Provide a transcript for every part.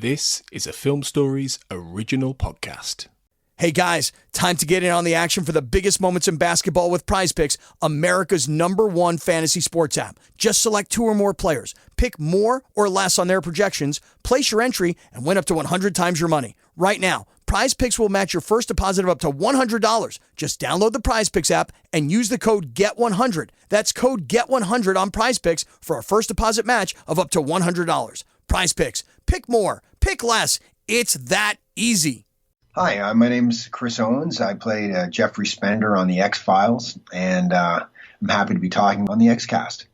This is a Film Stories original podcast. Hey guys, time to get in on the action for the biggest moments in basketball with Prize Picks, America's #1 fantasy sports app. Just select 2 or more players, pick more or less on their projections, place your entry, and win up to 100 times your money. Right now, Prize Picks will match your first deposit of up to $100. Just download the Prize Picks app and use the code GET100. That's code GET100 on Prize Picks for a first deposit match of up to $100. Prize Picks. Pick more. Pick less. It's that easy. Hi, my name's Chris Owens. I played Jeffrey Spender on the X-Files, and I'm happy to be talking on the X-Cast.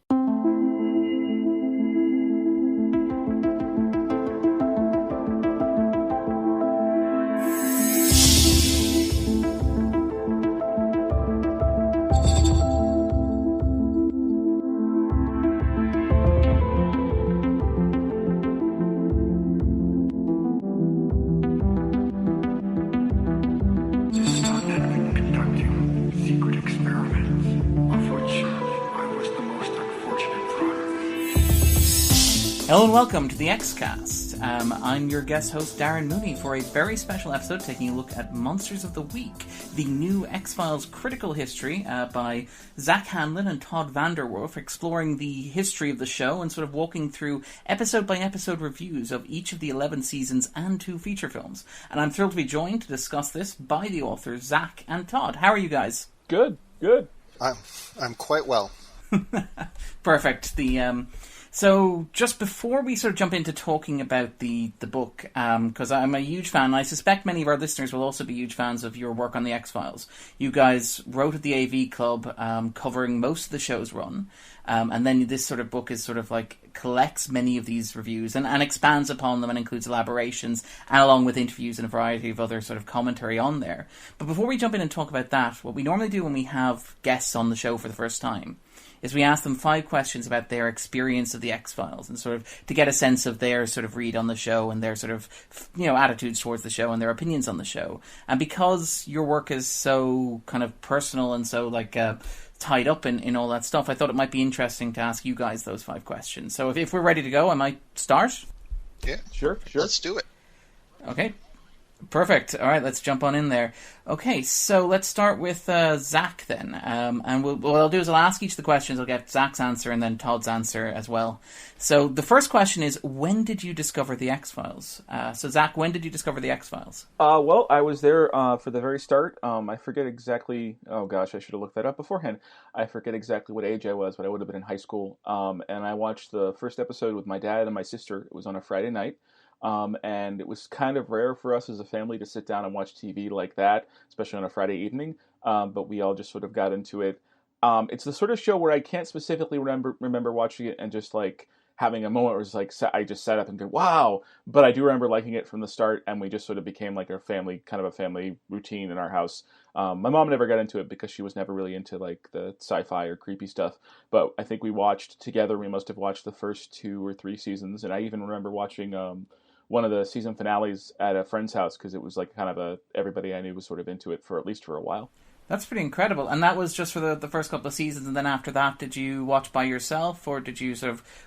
Hello and welcome to the X-Cast. I'm your guest host Darren Mooney for a very special episode taking a look at Monsters of the Week, the new X-Files critical history by Zack Handlen and Todd Werff, exploring the history of the show and sort of walking through episode by episode reviews of each of the 11 seasons and 2 feature films. And I'm thrilled to be joined to discuss this by the authors Zack and Todd. How are you guys? Good. I'm quite well. Perfect. So, just before we sort of jump into talking about the book, because I'm a huge fan, I suspect many of our listeners will also be huge fans of your work on the X-Files. You guys wrote at the AV Club, covering most of the show's run, and then this sort of book is sort of like collects many of these reviews and expands upon them and includes elaborations, and along with interviews and a variety of other sort of commentary on there. But before we jump in and talk about that, what we normally do when we have guests on the show for the first time is we ask them 5 questions about their experience of the X-Files and sort of to get a sense of their sort of read on the show and their sort of, attitudes towards the show and their opinions on the show. And because your work is so kind of personal and so tied up in all that stuff, I thought it might be interesting to ask you guys those 5 questions. So if we're ready to go, I might start. Yeah, sure. Let's do it. Okay. Perfect. All right, let's jump on in there. Okay, so let's start with Zack then. And what I'll do is I'll ask each of the questions. I'll get Zack's answer and then Todd's answer as well. So the first question is, when did you discover the X-Files? So Zack, when did you discover the X-Files? Well, I was there for the very start. I forget exactly. Oh gosh, I should have looked that up beforehand. I forget exactly what age I was, but I would have been in high school. And I watched the first episode with my dad and my sister. It was on a Friday night. And it was kind of rare for us as a family to sit down and watch TV like that, especially on a Friday evening. But we all just sort of got into it. It's the sort of show where I can't specifically remember watching it and just like having a moment where it's like I just sat up and go, wow. But I do remember liking it from the start, and we just sort of became like a family routine in our house. My mom never got into it because she was never really into like the sci-fi or creepy stuff. But I think we watched together. We must have watched the first 2 or 3 seasons, and I even remember watching one of the season finales at a friend's house because it was like kind of everybody I knew was sort of into it for at least for a while. That's pretty incredible. And that was just for the first couple of seasons, and then after that, did you watch by yourself, or did you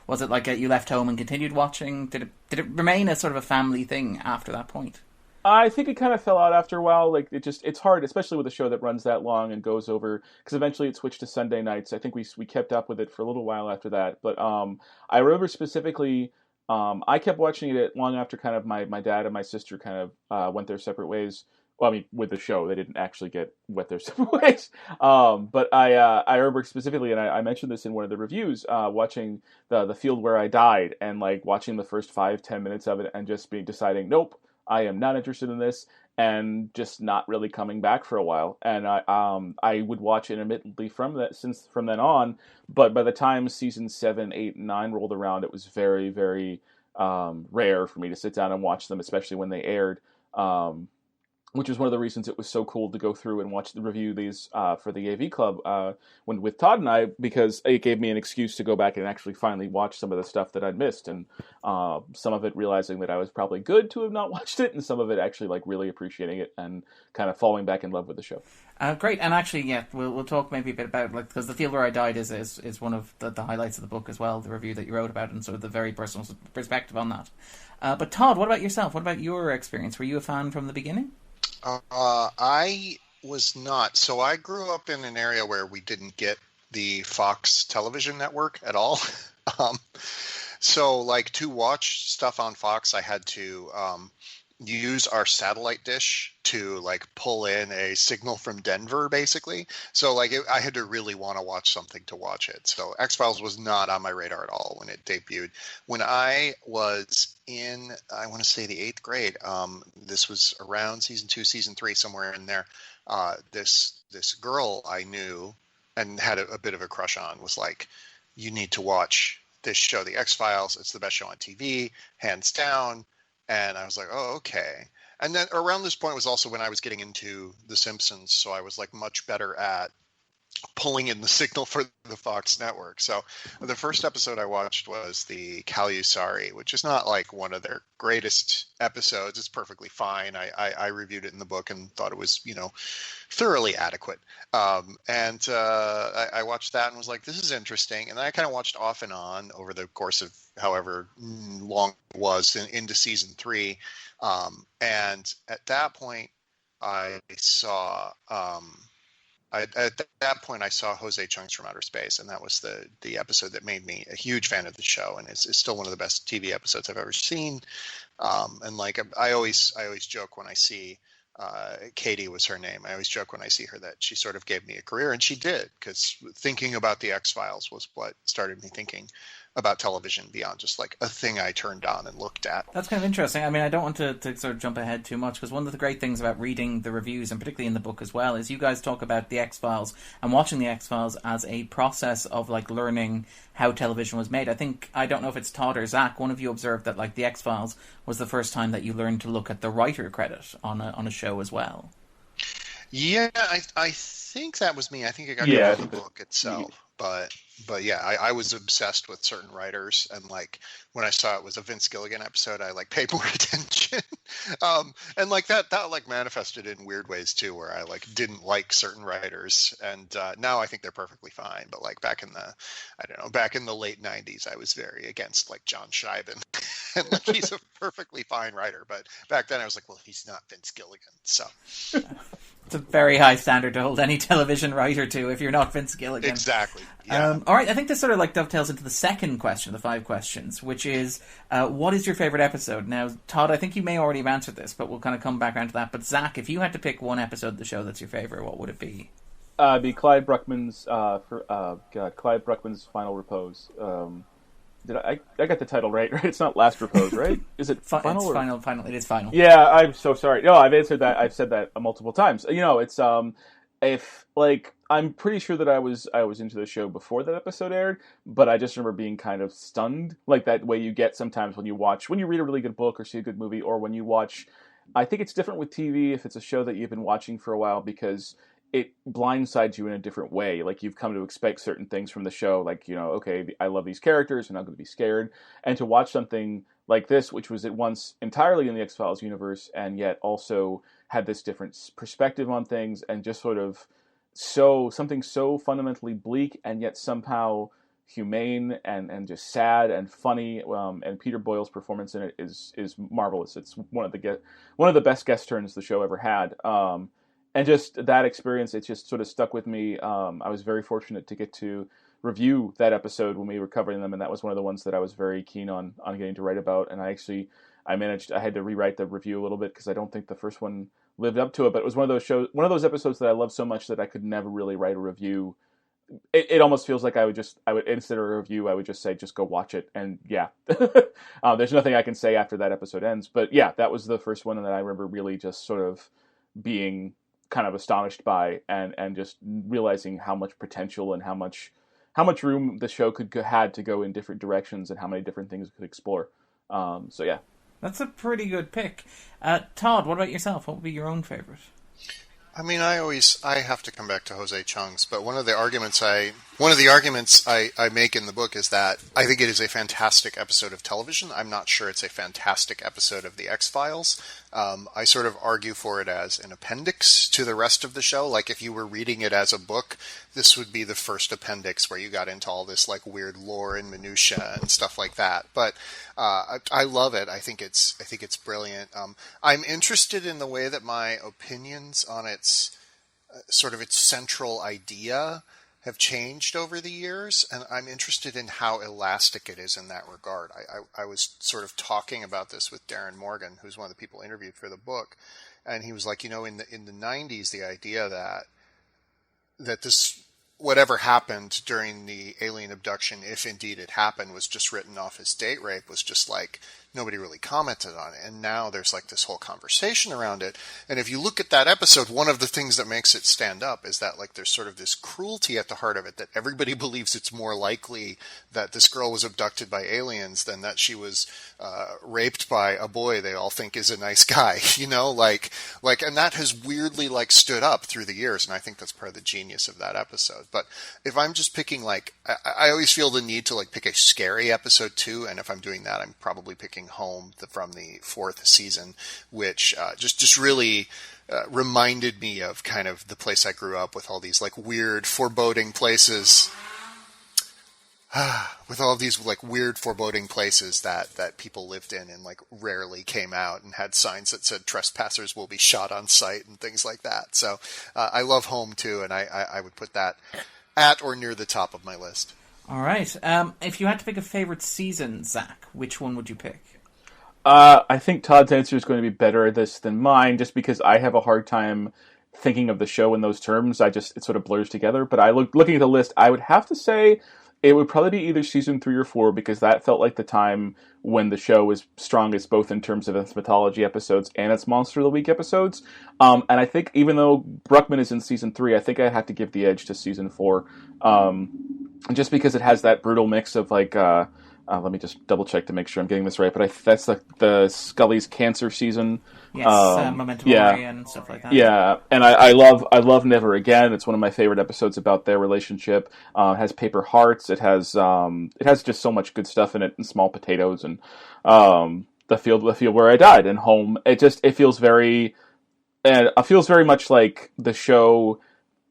was it like you left home and continued watching? Did it remain a sort of a family thing after that point? I think it kind of fell out after a while. Like it's hard, especially with a show that runs that long and goes over, because eventually it switched to Sunday nights. I think we kept up with it for a little while after that. But I remember specifically, I kept watching it long after kind of my dad and my sister kind of went their separate ways. Well, I mean, with the show, they didn't actually went their separate ways. But I remember specifically, and I mentioned this in one of the reviews, watching the Field Where I Died, and like watching the first 5-10 minutes of it and just deciding, nope, I am not interested in this, and just not really coming back for a while. And I would watch intermittently from then on. But by the time season 7, 8, and 9 rolled around, it was very, very rare for me to sit down and watch them, especially when they aired. which is one of the reasons it was so cool to go through and watch the review these for the AV Club when with Todd and I, because it gave me an excuse to go back and actually finally watch some of the stuff that I'd missed, and some of it realizing that I was probably good to have not watched it, and some of it actually like really appreciating it and kind of falling back in love with the show. Great, and actually, yeah, we'll talk maybe a bit about, like, because The Field Where I Died is one of the highlights of the book as well, the review that you wrote about, and sort of the very personal perspective on that. But Todd, what about yourself? What about your experience? Were you a fan from the beginning? I was not. So I grew up in an area where we didn't get the Fox television network at all. So like to watch stuff on Fox, I had to use our satellite dish to like pull in a signal from Denver, basically. So like I had to really want to watch something to watch it. So X-Files was not on my radar at all when it debuted. When I was in, I want to say the 8th grade, this was around season 2, season 3, somewhere in there. This girl I knew and had a bit of a crush on was like, you need to watch this show, The X-Files. It's the best show on TV, hands down. And I was like, oh, okay. And then around this point was also when I was getting into The Simpsons. So I was like much better at pulling in the signal for the Fox network. So the first episode I watched was the Calusari, which is not like one of their greatest episodes. It's perfectly fine. I reviewed it in the book and thought it was, thoroughly adequate. I watched that and was like, this is interesting. And then I kind of watched off and on over the course of however long it was into season 3. And at that point I saw, at that point, I saw Jose Chung's From Outer Space, and that was the episode that made me a huge fan of the show, and it's still one of the best TV episodes I've ever seen. And like I always joke when I see Katie was her name. I always joke when I see her that she sort of gave me a career, and she did, because thinking about the X-Files was what started me thinking about television beyond just like a thing I turned on and looked at. That's kind of interesting. I mean, I don't want to sort of jump ahead too much, because one of the great things about reading the reviews, and particularly in the book as well, is you guys talk about the X-Files and watching the X-Files as a process of like learning how television was made. I don't know if it's Todd or Zack, one of you observed that like the X-Files was the first time that you learned to look at the writer credit on a show as well. Yeah, I think that was me. I think I got it from the book itself. But yeah, I was obsessed with certain writers, and like when I saw it was a Vince Gilligan episode, I like paid more attention. And like that like manifested in weird ways too, where I like didn't like certain writers, and now I think they're perfectly fine. But like back in the late 90s, I was very against like John Scheiben. And like he's a perfectly fine writer, but back then I was like, well, he's not Vince Gilligan, so. It's a very high standard to hold any television writer to if you're not Vince Gilligan. Exactly. Yeah. All right, I think this sort of like dovetails into the second question, the 5 questions, which is, what is your favorite episode? Now, Todd, I think you may already have answered this, but we'll kind of come back around to that. But Zack, if you had to pick one episode of the show that's your favorite, what would it be? It'd be Clyde Bruckman's Clyde Bruckman's Final Repose. I got the title right? It's not Last Repose, right? Is it final? It's final. It is final. Yeah, I'm so sorry. No, I've answered that. I've said that multiple times. It's if like I'm pretty sure that I was into the show before that episode aired, but I just remember being kind of stunned, like that way you get sometimes when you read a really good book or see a good movie, or when you watch. I think it's different with TV if it's a show that you've been watching for a while, because it blindsides you in a different way. Like you've come to expect certain things from the show, like, okay, I love these characters and I'm going to be scared. And to watch something like this, which was at once entirely in the X-Files universe and yet also had this different perspective on things, and just sort of something so fundamentally bleak and yet somehow humane and just sad and funny. And Peter Boyle's performance in it is marvelous. It's one of the best guest turns the show ever had. And just that experience, it just sort of stuck with me. I was very fortunate to get to review that episode when we were covering them, and that was one of the ones that I was very keen on getting to write about. And I had to rewrite the review a little bit because I don't think the first one lived up to it. But it was one of those episodes that I loved so much that I could never really write a review. It almost feels like I would instead of a review, I would just say, just go watch it. And yeah, there's nothing I can say after that episode ends. But yeah, that was the first one that I remember really just sort of being kind of astonished by, and just realizing how much potential and how much room the show had to go in different directions, and how many different things it could explore. So yeah. That's a pretty good pick. Todd, what about yourself? What would be your own favorite? I mean, I have to come back to Jose Chung's, but one of the arguments I make in the book is that I think it is a fantastic episode of television. I'm not sure it's a fantastic episode of the X-Files. I sort of argue for it as an appendix to the rest of the show. Like if you were reading it as a book, this would be the first appendix where you got into all this like weird lore and minutia and stuff like that. But I love it. I think it's brilliant. I'm interested in the way that my opinions on its sort of its central idea have changed over the years, and I'm interested in how elastic it is in that regard. I was sort of talking about this with Darren Morgan, who's one of the people interviewed for the book, and he was like, in the 90s, the idea that this whatever happened during the alien abduction, if indeed it happened, was just written off as date rape, was just like nobody really commented on it. And now there's like this whole conversation around it. And if you look at that episode, one of the things that makes it stand up is that like there's sort of this cruelty at the heart of it, that everybody believes it's more likely that this girl was abducted by aliens than that she was raped by a boy they all think is a nice guy, and that has weirdly like stood up through the years. And I think that's part of the genius of that episode. But if I'm just picking I always feel the need to like pick a scary episode too. And if I'm doing that, I'm probably picking Home from the 4th season, which just really reminded me of kind of the place I grew up with all these like weird foreboding places. With all of these like weird foreboding places that people lived in and like rarely came out and had signs that said trespassers will be shot on sight and things like that. So I love Home too, and I would put that at or near the top of my list. All right. If you had to pick a favorite season, Zack, which one would you pick? I think Todd's answer is going to be better at this than mine, just because I have a hard time thinking of the show in those terms. It sort of blurs together. But looking at the list, I would have to say it would probably be either season 3 or 4, because that felt like the time when the show was strongest, both in terms of its mythology episodes and its Monster of the Week episodes. And I think even though Bruckman is in season 3, I think I have to give the edge to season 4, just because it has that brutal mix of like. Let me just double check to make sure I'm getting this right. But that's the Scully's cancer season. Yes, Memento Mori and stuff like that. Yeah, and I love Never Again. It's one of my favorite episodes about their relationship. It has Paper Hearts. It has just so much good stuff in it, and Small Potatoes, and the field where I died, and Home. It feels very much like the show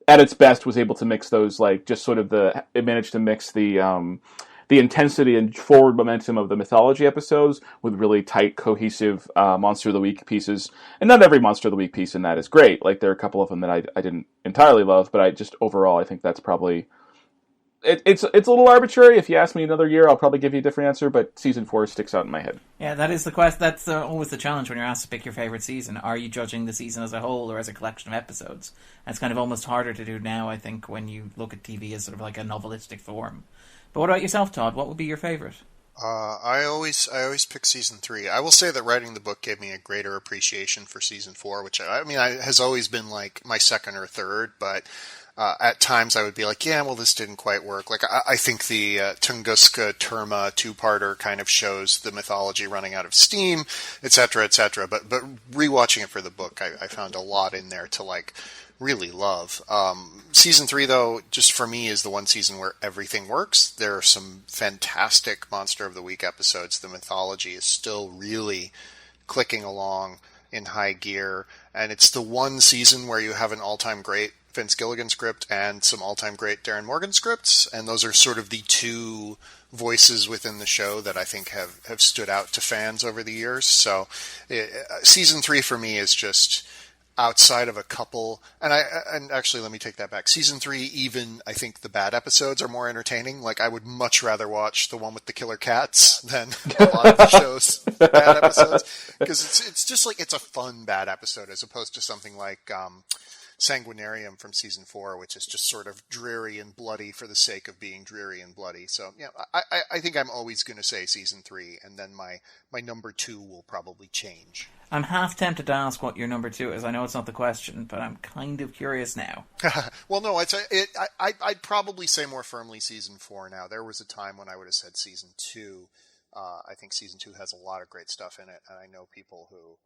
at its best was able to mix those, like, just sort of it managed to mix the intensity and forward momentum of the mythology episodes with really tight, cohesive Monster of the Week pieces. And not every Monster of the Week piece in that is great. Like, there are a couple of them that I didn't entirely love, but overall, I think that's probably... It's a little arbitrary. If you ask me another year, I'll probably give you a different answer, but season 4 sticks out in my head. Yeah, that is the quest. That's always the challenge when you're asked to pick your favorite season. Are you judging the season as a whole or as a collection of episodes? And it's kind of almost harder to do now, I think, when you look at TV as sort of like a novelistic form. But what about yourself, Todd? What would be your favorite? I always pick season 3. I will say that writing the book gave me a greater appreciation for season 4, which has always been like my second or third, but at times I would be like, yeah, well, this didn't quite work. Like, I think the Tunguska Terma 2-parter kind of shows the mythology running out of steam, et cetera, et cetera. But rewatching it for the book, I found a lot in there to like really love. Season 3, though, just for me is the one season where everything works. There are some fantastic Monster of the Week episodes. The mythology is still really clicking along in high gear, and it's the one season where you have an all-time great Vince Gilligan script and some all-time great Darren Morgan scripts, and those are sort of the two voices within the show that I think have stood out to fans over the years. So season 3 for me is just outside of a couple, and actually let me take that back. Season 3, even I think the bad episodes are more entertaining. Like, I would much rather watch the one with the killer cats than a lot of the show's bad episodes, because it's just like, it's a fun bad episode as opposed to something like Sanguinarium from season 4, which is just sort of dreary and bloody for the sake of being dreary and bloody. So yeah, I think I'm always going to say season 3, and then my number 2 will probably change. I'm half tempted to ask what your number 2 is. I know it's not the question, but I'm kind of curious now. Well, no, I'd probably say more firmly season 4 now. There was a time when I would have said season 2, I think season 2 has a lot of great stuff in it, and I know people who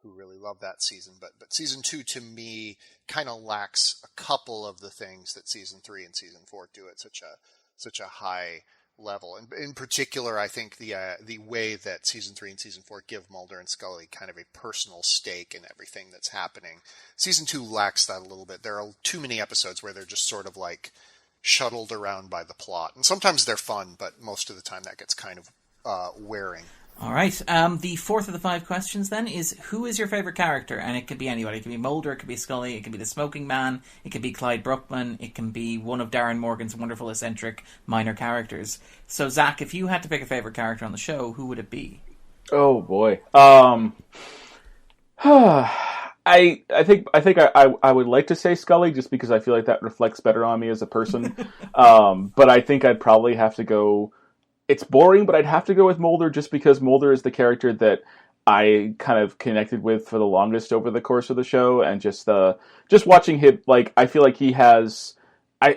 really love that season. But season 2 to me kind of lacks a couple of the things that season 3 and season 4 do at such a high level. And in particular, I think the way that season 3 and season 4 give Mulder and Scully kind of a personal stake in everything that's happening. Season 2 lacks that a little bit. There are too many episodes where they're just sort of like shuttled around by the plot. And sometimes they're fun, but most of the time that gets kind of wearing. All right. The fourth of the 5 questions then is, who is your favorite character? And it could be anybody. It could be Mulder, it could be Scully, it could be the Smoking Man, it could be Clyde Bruckman, it can be one of Darren Morgan's wonderful eccentric minor characters. So, Zach, if you had to pick a favorite character on the show, who would it be? Oh boy. I think I would like to say Scully, just because I feel like that reflects better on me as a person. But I think I'd probably have to go. It's boring, but I'd have to go with Mulder, just because Mulder is the character that I kind of connected with for the longest over the course of the show, and just watching him, like, I feel like he has.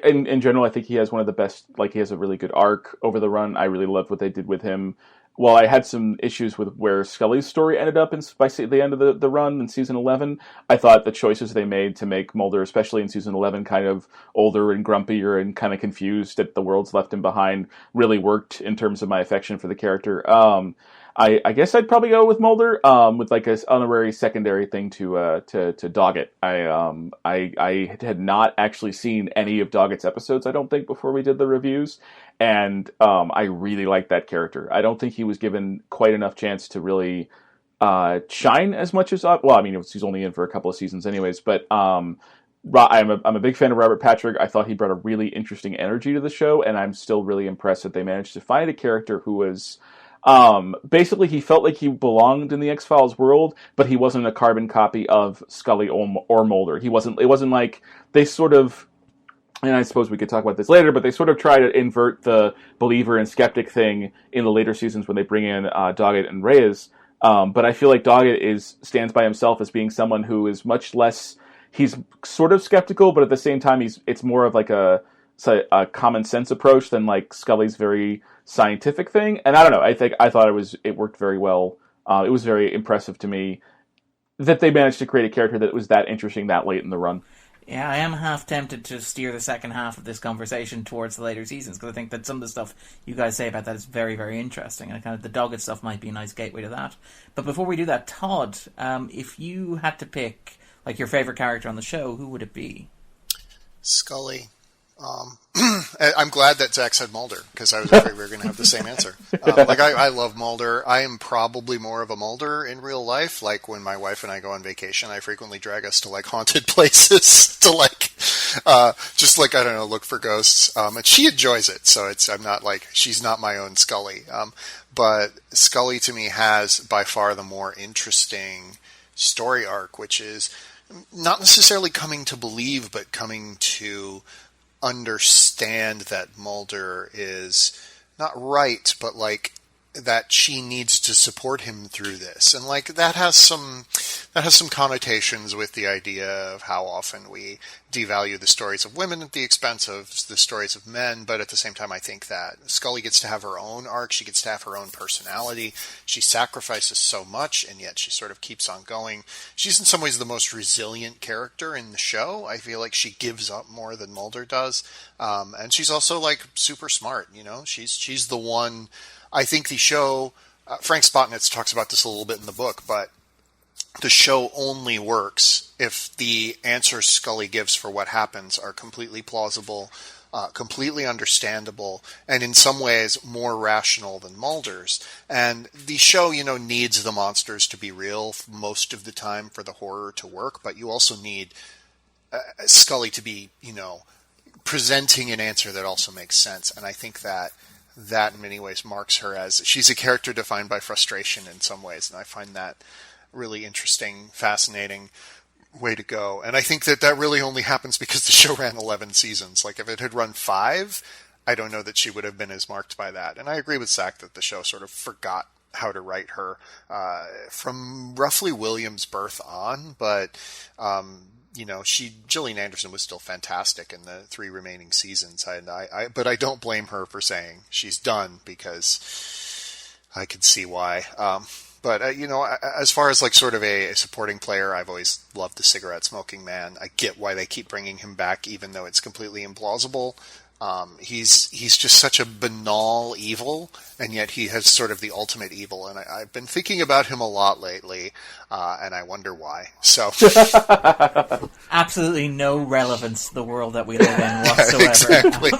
In general, I think he has one of the best. Like, he has a really good arc over the run. I really loved what they did with him. While I had some issues with where Scully's story ended up by the end of the run in season 11, I thought the choices they made to make Mulder, especially in season 11, kind of older and grumpier and kind of confused that the world's left him behind, really worked in terms of my affection for the character. I guess I'd probably go with Mulder, with like an honorary secondary thing to Doggett. I had not actually seen any of Doggett's episodes, I don't think, before we did the reviews, and I really liked that character. I don't think he was given quite enough chance to really shine as much as well. I mean, he's only in for a couple of seasons, anyways. But I'm a big fan of Robert Patrick. I thought he brought a really interesting energy to the show, and I'm still really impressed that they managed to find a character who was. Basically, he felt like he belonged in the X-Files world, but he wasn't a carbon copy of Scully or Mulder. It wasn't like they sort of, and I suppose we could talk about this later, but they sort of try to invert the believer and skeptic thing in the later seasons when they bring in Doggett and Reyes. But I feel like Doggett stands by himself as being someone who is much less. He's sort of skeptical, but at the same time, it's more of like a common sense approach than like Scully's very scientific thing. And I don't know, I thought it worked very well. It was very impressive to me that they managed to create a character that was that interesting that late in the run. Yeah, I am half tempted to steer the second half of this conversation towards the later seasons, because I think that some of the stuff you guys say about that is very, very interesting, and kind of the Doggett stuff might be a nice gateway to that. But before we do that, Todd, if you had to pick like your favorite character on the show, who would it be? Scully. I'm glad that Zack said Mulder, because I was afraid we were going to have the same answer. I love Mulder. I am probably more of a Mulder in real life. Like, when my wife and I go on vacation, I frequently drag us to like haunted places to just like, I don't know, look for ghosts. And she enjoys it, so I'm not like, she's not my own Scully. But Scully to me has by far the more interesting story arc, which is not necessarily coming to believe, but coming to understand that Mulder is not right, but like that she needs to support him through this, and like that has some connotations with the idea of how often we devalue the stories of women at the expense of the stories of men. But at the same time, I think that Scully gets to have her own arc. She gets to have her own personality. She sacrifices so much, and yet she sort of keeps on going. She's in some ways the most resilient character in the show. I feel like she gives up more than Mulder does, and she's also like super smart. You know, she's the one. I think the show, Frank Spotnitz talks about this a little bit in the book, but the show only works if the answers Scully gives for what happens are completely plausible, completely understandable, and in some ways more rational than Mulder's. And the show, needs the monsters to be real most of the time for the horror to work, but you also need Scully to be, presenting an answer that also makes sense. And I think that in many ways marks her as, she's a character defined by frustration in some ways, and I find that really interesting, fascinating way to go. And I think that really only happens because the show ran 11 seasons. Like, if it had run 5, I don't know that she would have been as marked by that. And I agree with Zack that the show sort of forgot how to write her from roughly William's birth on, but Gillian Anderson was still fantastic in the 3 remaining seasons. But I don't blame her for saying she's done, because I could see why. But as far as like sort of a supporting player, I've always loved the cigarette smoking man. I get why they keep bringing him back, even though it's completely implausible. He's just such a banal evil, and yet he has sort of the ultimate evil. And I've been thinking about him a lot lately, and I wonder why. So, absolutely no relevance to the world that we live in whatsoever. Exactly.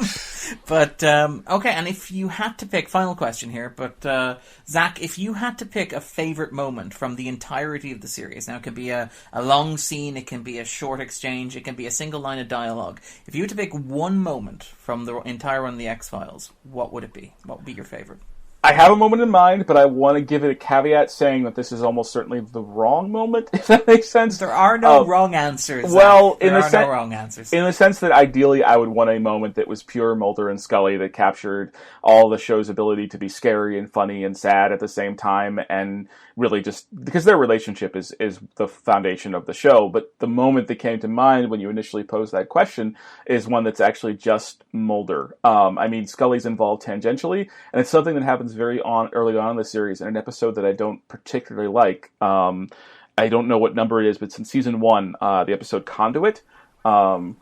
But okay, and if you had to pick, final question here, but Zack, if you had to pick a favorite moment from the entirety of the series, now it could be a long scene, it can be a short exchange, it can be a single line of dialogue. If you had to pick one moment from the entire run of the X-Files, what would it be? What would be your favorite? I have a moment in mind, but I want to give it a caveat saying that this is almost certainly the wrong moment, if that makes sense. There are no wrong answers. Well, there are no wrong answers. In the sense that ideally I would want a moment that was pure Mulder and Scully that captured all the show's ability to be scary and funny and sad at the same time, and really just because their relationship is the foundation of the show. But the moment that came to mind when you initially posed that question is one that's actually just Mulder. I mean, Scully's involved tangentially, and it's something that happens very early on in the series in an episode that I don't particularly like. I don't know what number it is, but since season 1, the episode Conduit. 4,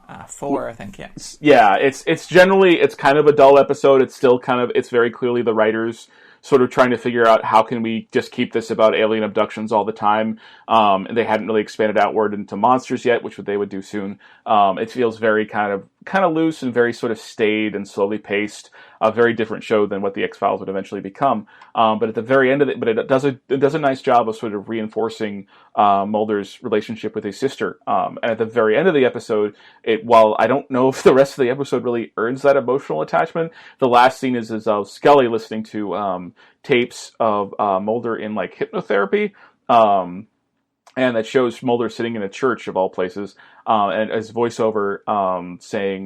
I think, yeah. Yeah, it's generally, it's kind of a dull episode. It's still it's very clearly the writers sort of trying to figure out how can we just keep this about alien abductions all the time. And they hadn't really expanded outward into monsters yet, which they would do soon. It feels very kind of loose and very sort of staid and slowly paced. A very different show than what the X-Files would eventually become. But at the very end of it, but it does a nice job of sort of reinforcing Mulder's relationship with his sister. And at the very end of the episode, while I don't know if the rest of the episode really earns that emotional attachment, the last scene is Scully listening to tapes of Mulder in like hypnotherapy. And that shows Mulder sitting in a church of all places, and his voiceover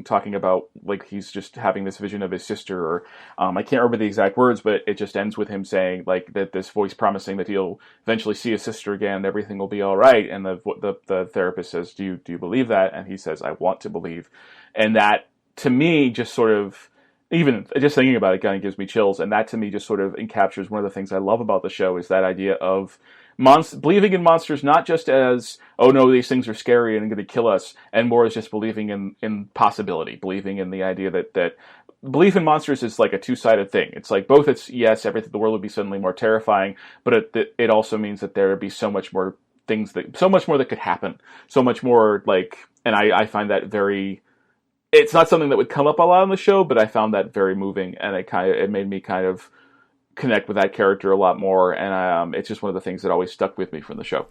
talking about like he's just having this vision of his sister, or I can't remember the exact words, but it just ends with him saying like that this voice promising that he'll eventually see his sister again, and everything will be all right. And the therapist says, "Do you believe that?" And he says, "I want to believe." And that to me just sort of, even just thinking about it, kind of gives me chills. And that to me just sort of encaptures one of the things I love about the show is that idea of believing in monsters, not just as, oh no, these things are scary and going to kill us, and more as just believing in possibility, believing in the idea that belief in monsters is like a two-sided thing. It's like both it's, yes, everything, the world would be suddenly more terrifying, but it also means that there would be so much more that could happen. So much more like, and I find that very, it's not something that would come up a lot on the show, but I found that very moving, and it made me kind of connect with that character a lot more, and it's just one of the things that always stuck with me from the show.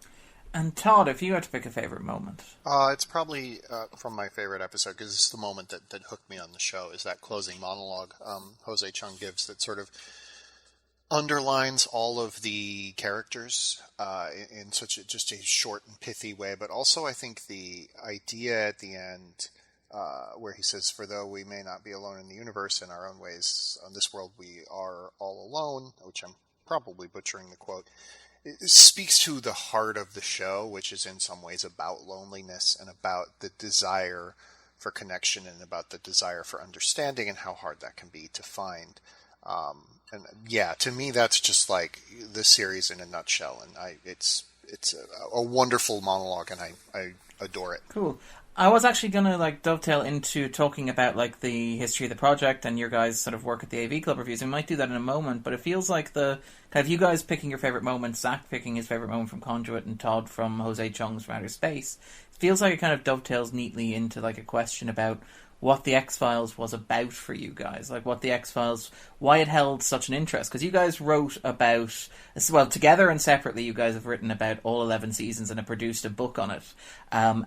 And Todd, if you had to pick a favorite moment, it's probably from my favorite episode, because it's the moment that hooked me on the show, is that closing monologue Jose Chung gives that sort of underlines all of the characters in such just a short and pithy way, but also I think the idea at the end where he says, "For though we may not be alone in the universe, in our own ways, on this world we are all alone," which I'm probably butchering the quote, it speaks to the heart of the show, which is in some ways about loneliness and about the desire for connection and about the desire for understanding and how hard that can be to find. And yeah, to me, that's just like the series in a nutshell, and it's a wonderful monologue, and I adore it. Cool. I was actually going to dovetail into talking about the history of the project and your guys' sort of work at the AV Club reviews. We might do that in a moment, but it feels like the kind of you guys picking your favorite moments, Zack picking his favorite moment from Conduit, and Todd from Jose Chung's From Outer Space. It feels like it kind of dovetails neatly into a question about what the X-Files was about for you guys, what the X-Files, why it held such an interest. Because you guys wrote about, well, together and separately, you guys have written about all 11 seasons and have produced a book on it. And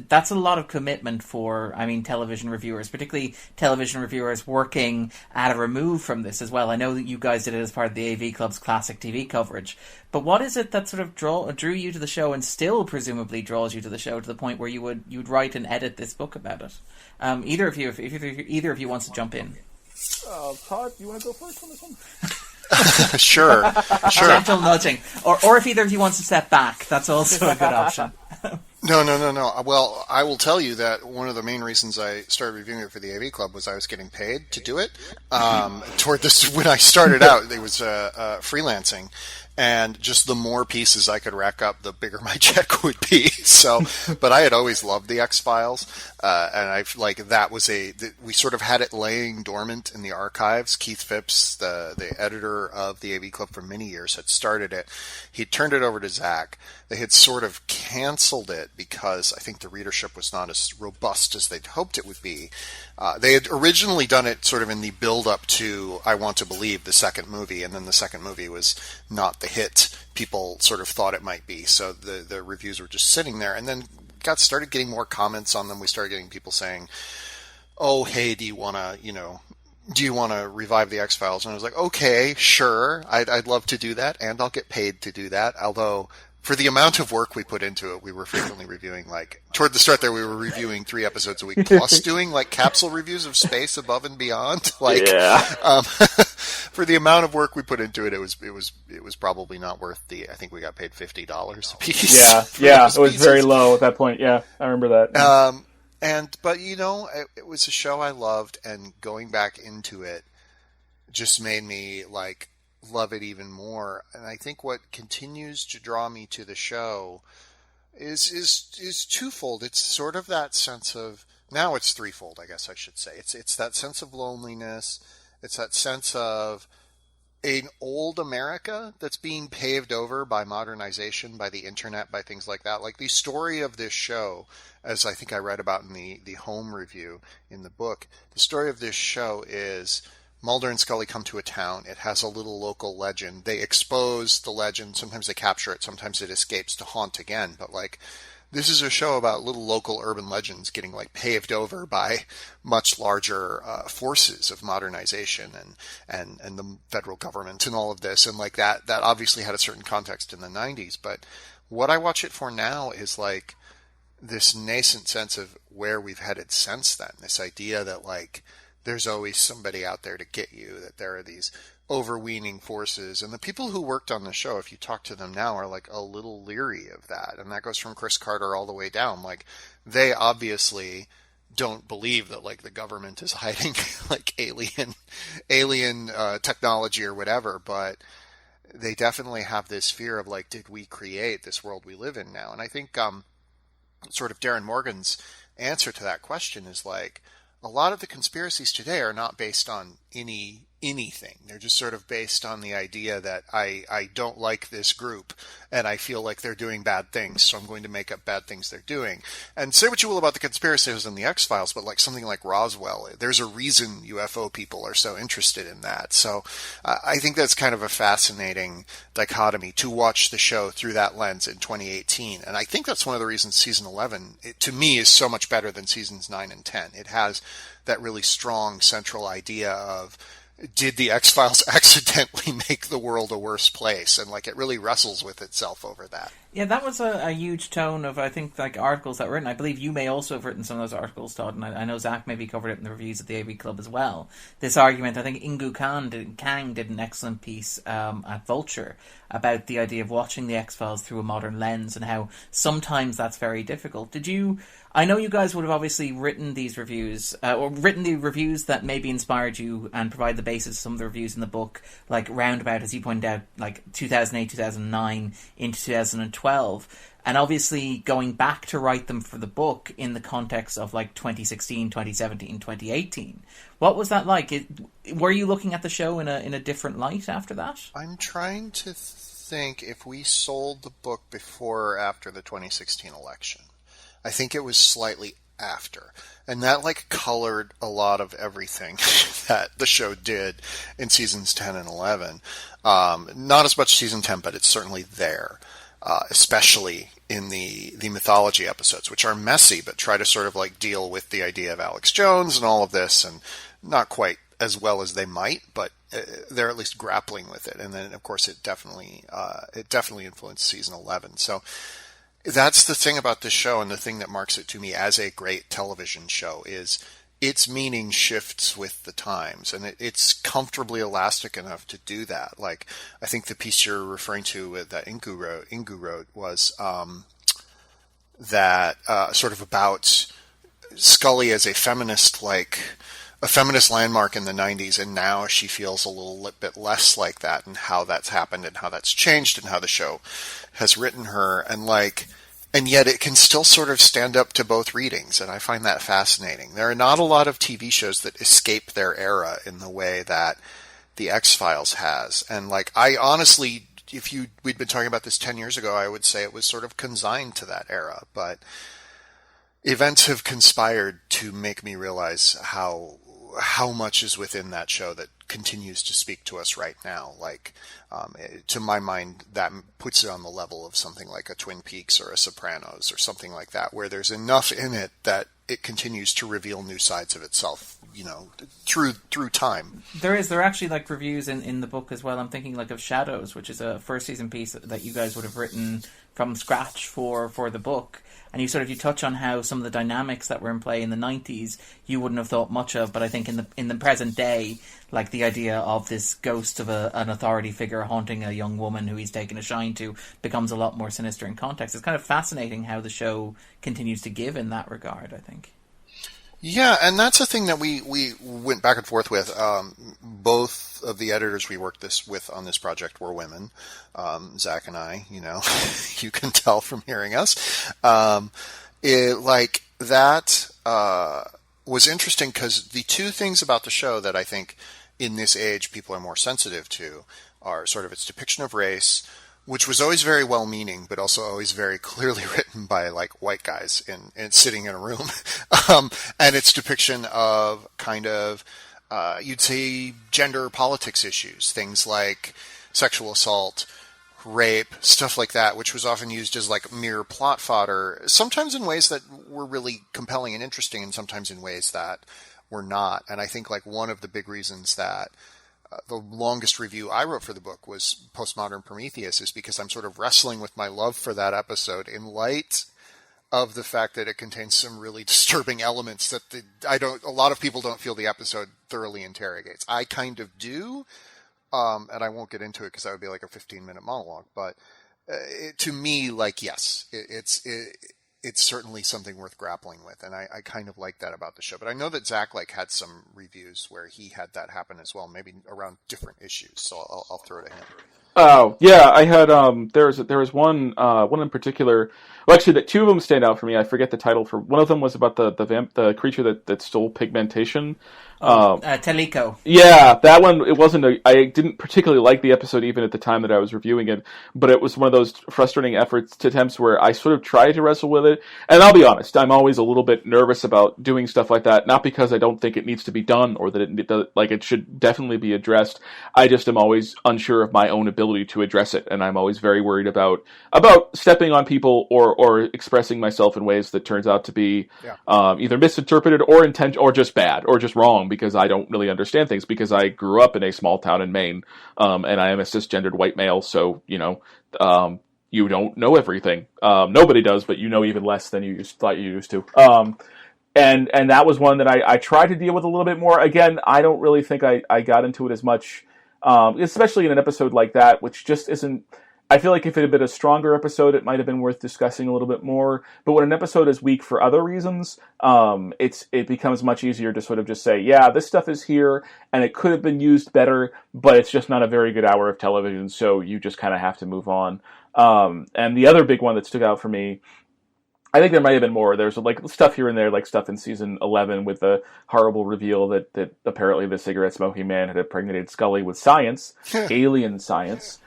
that's a lot of commitment for, television reviewers, particularly television reviewers working at a remove from this as well. I know that you guys did it as part of the AV Club's classic TV coverage. But what is it that sort of drew you to the show and still presumably draws you to the show to the point where you would write and edit this book about it? Either of you, if either of you wants to jump in. Todd, you want to go first on this one? Sure. Gentle nudging. Or if either of you wants to step back, that's also a good option. No. Well, I will tell you that one of the main reasons I started reviewing it for the AV Club was I was getting paid to do it. Toward this, when I started out, it was freelancing, and just the more pieces I could rack up, the bigger my check would be. So, but I had always loved the X-Files, and we sort of had it laying dormant in the archives. Keith Phipps, the editor of the AV Club for many years, had started it. He turned it over to Zack. They had sort of canceled it because I think the readership was not as robust as they'd hoped it would be. They had originally done it sort of in the build-up to I Want to Believe, the second movie, and then the second movie was not the hit people sort of thought it might be. So the reviews were just sitting there, and then started getting more comments on them. We started getting people saying, "Oh, hey, do you want to revive the X-Files?" And I was like, "Okay, sure, I'd love to do that, and I'll get paid to do that." Although, for the amount of work we put into it, we were frequently reviewing, like, toward the start there, we were reviewing 3 episodes a week, plus doing, like, capsule reviews of Space Above and Beyond. Like, for the amount of work we put into it, it was probably not worth I think we got paid $50 a piece. Yeah, it was very low at that point. Yeah, I remember that. But it was a show I loved, and going back into it just made me, like, love it even more. And I think what continues to draw me to the show is twofold. It's sort of that sense of, now it's threefold, I guess I should say. It's that sense of loneliness. It's that sense of an old America that's being paved over by modernization, by the internet, by things like that. Like, the story of this show, as I think I read about in the home review in the book, the story of this show is Mulder and Scully come to a town. It has a little local legend. They expose the legend. Sometimes they capture it. Sometimes it escapes to haunt again. But, like, this is a show about little local urban legends getting, like, paved over by much larger forces of modernization and the federal government and all of this. And, like, that obviously had a certain context in the 90s. But what I watch it for now is, like, this nascent sense of where we've headed since then. This idea that, like, there's always somebody out there to get you, that there are these overweening forces. And the people who worked on the show, if you talk to them now, are, like, a little leery of that. And that goes from Chris Carter all the way down. Like, they obviously don't believe that, like, the government is hiding, like, alien technology or whatever, but they definitely have this fear of, like, did we create this world we live in now? And I think sort of Darren Morgan's answer to that question is, like, a lot of the conspiracies today are not based on anything. They're just sort of based on the idea that I don't like this group and I feel like they're doing bad things, so I'm going to make up bad things they're doing. And say what you will about the conspiracies in the X-Files, but, like, something like Roswell, there's a reason UFO people are so interested in that. So I think that's kind of a fascinating dichotomy to watch the show through that lens in 2018. And I think that's one of the reasons season 11, to me, is so much better than seasons 9 and 10. It has that really strong central idea of, did the X-Files accidentally make the world a worse place? And, like, it really wrestles with itself over that. Yeah, that was a huge tone of, I think, like, articles that were written. I believe you may also have written some of those articles, Todd, and I know Zack maybe covered it in the reviews at the AV Club as well. This argument, I think Ingu Kang did an excellent piece at Vulture about the idea of watching the X-Files through a modern lens and how sometimes that's very difficult. I know you guys would have obviously written these reviews, or written the reviews that maybe inspired you and provide the basis of some of the reviews in the book, like roundabout, as you pointed out, like 2008, 2009 into 2012. And obviously going back to write them for the book in the context of, like, 2016, 2017, 2018. What was that like? Were you looking at the show in a different light after that? I'm trying to think if we sold the book before or after the 2016 election. I think it was slightly after. And that, like, colored a lot of everything that the show did in seasons 10 and 11. Not as much season 10, but it's certainly there. Especially in the mythology episodes, which are messy, but try to sort of, like, deal with the idea of Alex Jones and all of this, and not quite as well as they might, but they're at least grappling with it. And then, of course, it definitely influenced season 11. So that's the thing about this show, and the thing that marks it to me as a great television show is its meaning shifts with the times, and it's comfortably elastic enough to do that. Like, I think the piece you're referring to that Ingu wrote was that sort of about Scully as a feminist landmark in the 90s, and now she feels a little bit less like that, and how that's happened and how that's changed and how the show has written her, and yet it can still sort of stand up to both readings, and I find that fascinating. There are not a lot of TV shows that escape their era in the way that the X-Files has, and I honestly, if we'd been talking about this 10 years ago, I would say it was sort of consigned to that era, but events have conspired to make me realize how much is within that show that continues to speak to us right now. To my mind, that puts it on the level of something like a Twin Peaks or a Sopranos or something like that, where there's enough in it that it continues to reveal new sides of itself, through time. There are actually reviews in the book as well. I'm thinking of Shadows, which is a first season piece that you guys would have written from scratch for the book. And you touch on how some of the dynamics that were in play in the 90s you wouldn't have thought much of, but I think in the present day, the idea of this ghost of an authority figure haunting a young woman who he's taken a shine to becomes a lot more sinister in context. It's kind of fascinating how the show continues to give in that regard, I think. Yeah, and that's a thing that we went back and forth with. Both of the editors we worked with on this project were women. Zack and I, you can tell from hearing us. That was interesting because the two things about the show that I think in this age people are more sensitive to are sort of its depiction of race, which was always very well-meaning, but also always very clearly written by white guys in sitting in a room, and its depiction of kind of you'd say gender politics issues, things like sexual assault, rape, stuff like that, which was often used as mere plot fodder, sometimes in ways that were really compelling and interesting, and sometimes in ways that were not. And I think one of the big reasons that the longest review I wrote for the book was Postmodern Prometheus is because I'm sort of wrestling with my love for that episode in light of the fact that it contains some really disturbing elements that a lot of people don't feel the episode thoroughly interrogates. I kind of do, and I won't get into it because that would be a 15-minute monologue. But to me, yes, it's certainly something worth grappling with, and I kind of like that about the show. But I know that Zack had some reviews where he had that happen as well, maybe around different issues. So I'll throw it to him. Oh yeah, I had there was one in particular. Well, actually, two of them stand out for me. I forget the title for one of them was about the creature that stole pigmentation. Teleco. Yeah, that one. It wasn't. I didn't particularly like the episode even at the time that I was reviewing it, but it was one of those frustrating attempts where I sort of tried to wrestle with it. And I'll be honest, I'm always a little bit nervous about doing stuff like that. Not because I don't think it needs to be done or that it should definitely be addressed. I just am always unsure of my own ability to address it, and I'm always very worried about stepping on people or expressing myself in ways that turns out to be either misinterpreted or or just bad or just wrong because I don't really understand things because I grew up in a small town in Maine, and I am a cisgendered white male, so you don't know everything. Nobody does, but you know even less than you thought you used to. And that was one that I tried to deal with a little bit more. Again, I don't really think I got into it as much. Especially in an episode like that, which just isn't... I feel like if it had been a stronger episode, it might have been worth discussing a little bit more. But when an episode is weak for other reasons, it becomes much easier to sort of just say, yeah, this stuff is here, and it could have been used better, but it's just not a very good hour of television, so you just kind of have to move on. And the other big one that stood out for me, I think there might have been more. There's stuff here and there, stuff in season 11 with the horrible reveal that apparently the cigarette smoking man had impregnated Scully with science, alien science,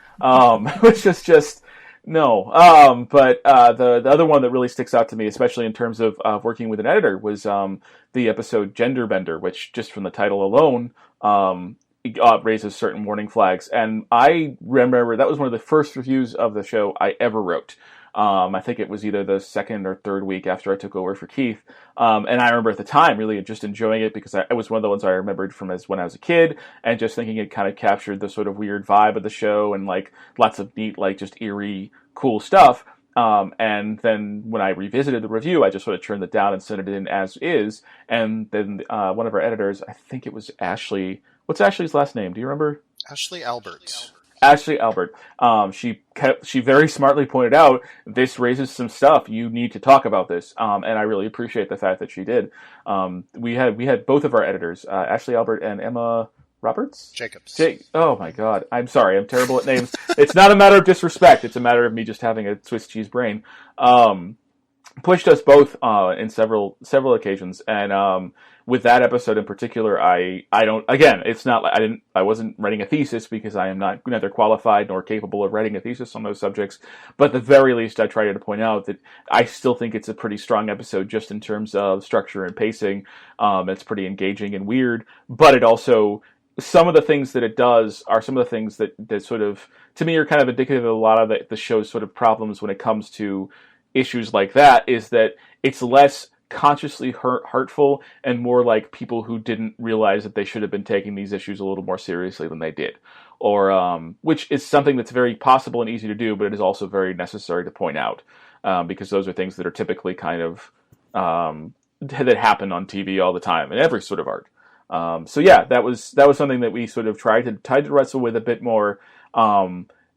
which is just no. But the other one that really sticks out to me, especially in terms of working with an editor, was the episode Gender Bender, which just from the title alone raises certain warning flags. And I remember that was one of the first reviews of the show I ever wrote. I think it was either the second or third week after I took over for Keith. And I remember at the time really just enjoying it because it was one of the ones I remembered from when I was a kid and just thinking it kind of captured the sort of weird vibe of the show and lots of neat, just eerie, cool stuff. And then when I revisited the review, I just sort of turned it down and sent it in as is. And then one of our editors, I think it was Ashley. What's Ashley's last name? Do you remember? Ashley Alberts. Ashley Albert. She very smartly pointed out, this raises some stuff. You need to talk about this. And I really appreciate the fact that she did. We had both of our editors, Ashley Albert and Emma Roberts? Jacobs. Oh my God. I'm sorry. I'm terrible at names. It's not a matter of disrespect. It's a matter of me just having a Swiss cheese brain. Pushed us both in several occasions, and with that episode in particular, I don't. Again, it's not like I wasn't writing a thesis, because I am not neither qualified nor capable of writing a thesis on those subjects. But at the very least, I tried to point out that I still think it's a pretty strong episode, just in terms of structure and pacing. It's pretty engaging and weird, but it also, some of the things that it does are some of the things that sort of, to me, are kind of indicative of a lot of the show's sort of problems when it comes to issues like that, is that it's less consciously hurtful and more like people who didn't realize that they should have been taking these issues a little more seriously than they did, or which is something that's very possible and easy to do, but it is also very necessary to point out, because those are things that are typically kind of that happen on TV all the time in every sort of art. So yeah, that was something that we sort of tried to wrestle with a bit more.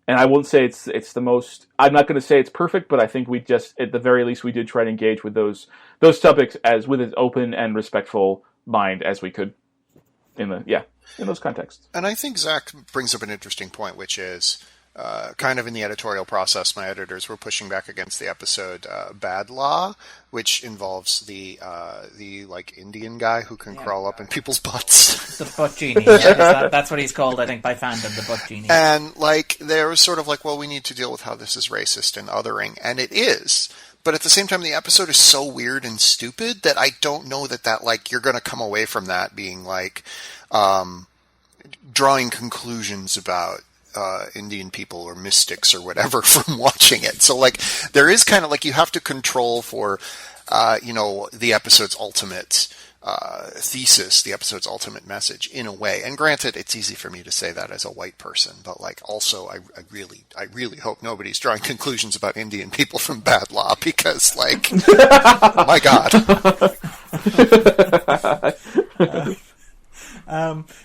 And I won't say it's the most. I'm not going to say it's perfect, but I think we just, at the very least, we did try to engage with those topics as with as open and respectful mind as we could in those contexts. And I think Zack brings up an interesting point, which is kind of in the editorial process, my editors were pushing back against the episode Bad Law, which involves the like Indian guy who can crawl up in people's butts. The butt genie. That's what he's called, I think, by fandom, the butt genie. And like there was sort of like, well, we need to deal with how this is racist and othering, and it is. But at the same time, the episode is so weird and stupid that I don't know that like you're going to come away from that being like drawing conclusions about Indian people or mystics or whatever from watching it. So like there is kind of like you have to control for the episode's ultimate thesis, the episode's ultimate message in a way. And granted, it's easy for me to say that as a white person, but like also I really hope nobody's drawing conclusions about Indian people from Bad Law, because like my God.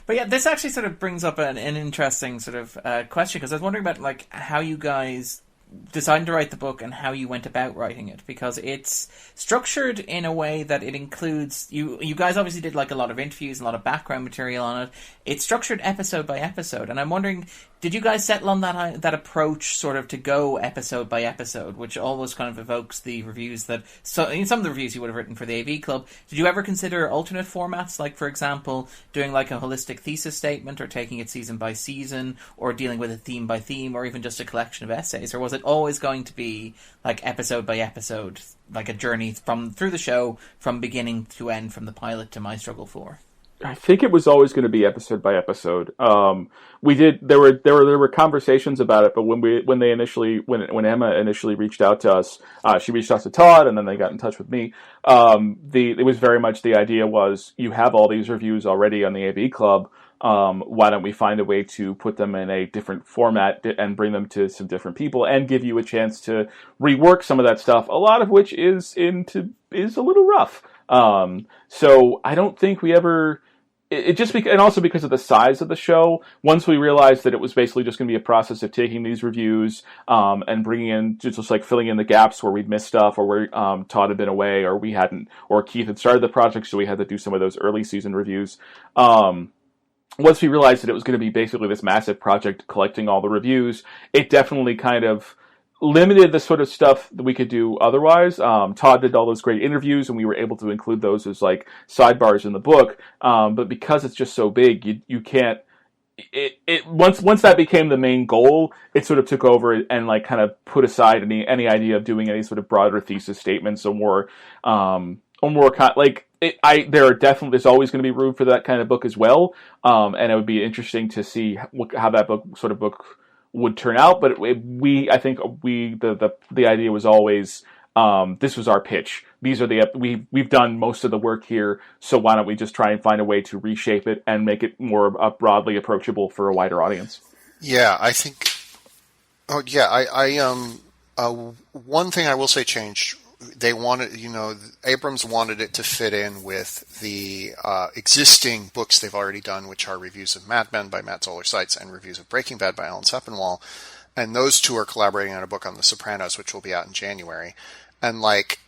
But yeah, this actually sort of brings up an interesting sort of question, because I was wondering about like how you guys decided to write the book and how you went about writing it, because it's structured in a way that it includes you guys obviously did like a lot of interviews, a lot of background material on it. It's structured episode by episode, and I'm wondering, did you guys settle on that approach sort of to go episode by episode, which always kind of evokes the reviews that in some of the reviews you would have written for the AV Club? Did you ever consider alternate formats, like for example doing like a holistic thesis statement, or taking it season by season, or dealing with it theme by theme, or even just a collection of essays? Or was it always going to be like episode by episode, like a journey through the show from beginning to end, from the pilot to My Struggle 4? I think it was always going to be episode by episode. There were conversations about it, but when Emma initially reached out to us, she reached out to Todd, and then they got in touch with me. It was very much the idea was, you have all these reviews already on the AV Club. Why don't we find a way to put them in a different format and bring them to some different people and give you a chance to rework some of that stuff, a lot of which is a little rough. So I don't think we ever. And also because of the size of the show, once we realized that it was basically just going to be a process of taking these reviews and bringing in, just like filling in the gaps where we'd missed stuff, or where Todd had been away, or we hadn't, or Keith had started the project, so we had to do some of those early season reviews. Once we realized that it was going to be basically this massive project collecting all the reviews, it definitely kind of limited the sort of stuff that we could do otherwise. Todd did all those great interviews, and we were able to include those as like sidebars in the book. But because it's just so big, you can't. Once that became the main goal, it sort of took over and like kind of put aside any idea of doing any sort of broader thesis statements or more there's always going to be room for that kind of book as well. And it would be interesting to see how that book would turn out, but I think the idea was always, this was our pitch. These are we've done most of the work here, so why don't we just try and find a way to reshape it and make it more broadly approachable for a wider audience? Yeah, I think. Oh yeah, I one thing I will say changed they wanted, Abrams wanted it to fit in with the existing books they've already done, which are reviews of Mad Men by Matt Zoller Seitz and reviews of Breaking Bad by Alan Sepinwall. And those two are collaborating on a book on The Sopranos, which will be out in January. And like,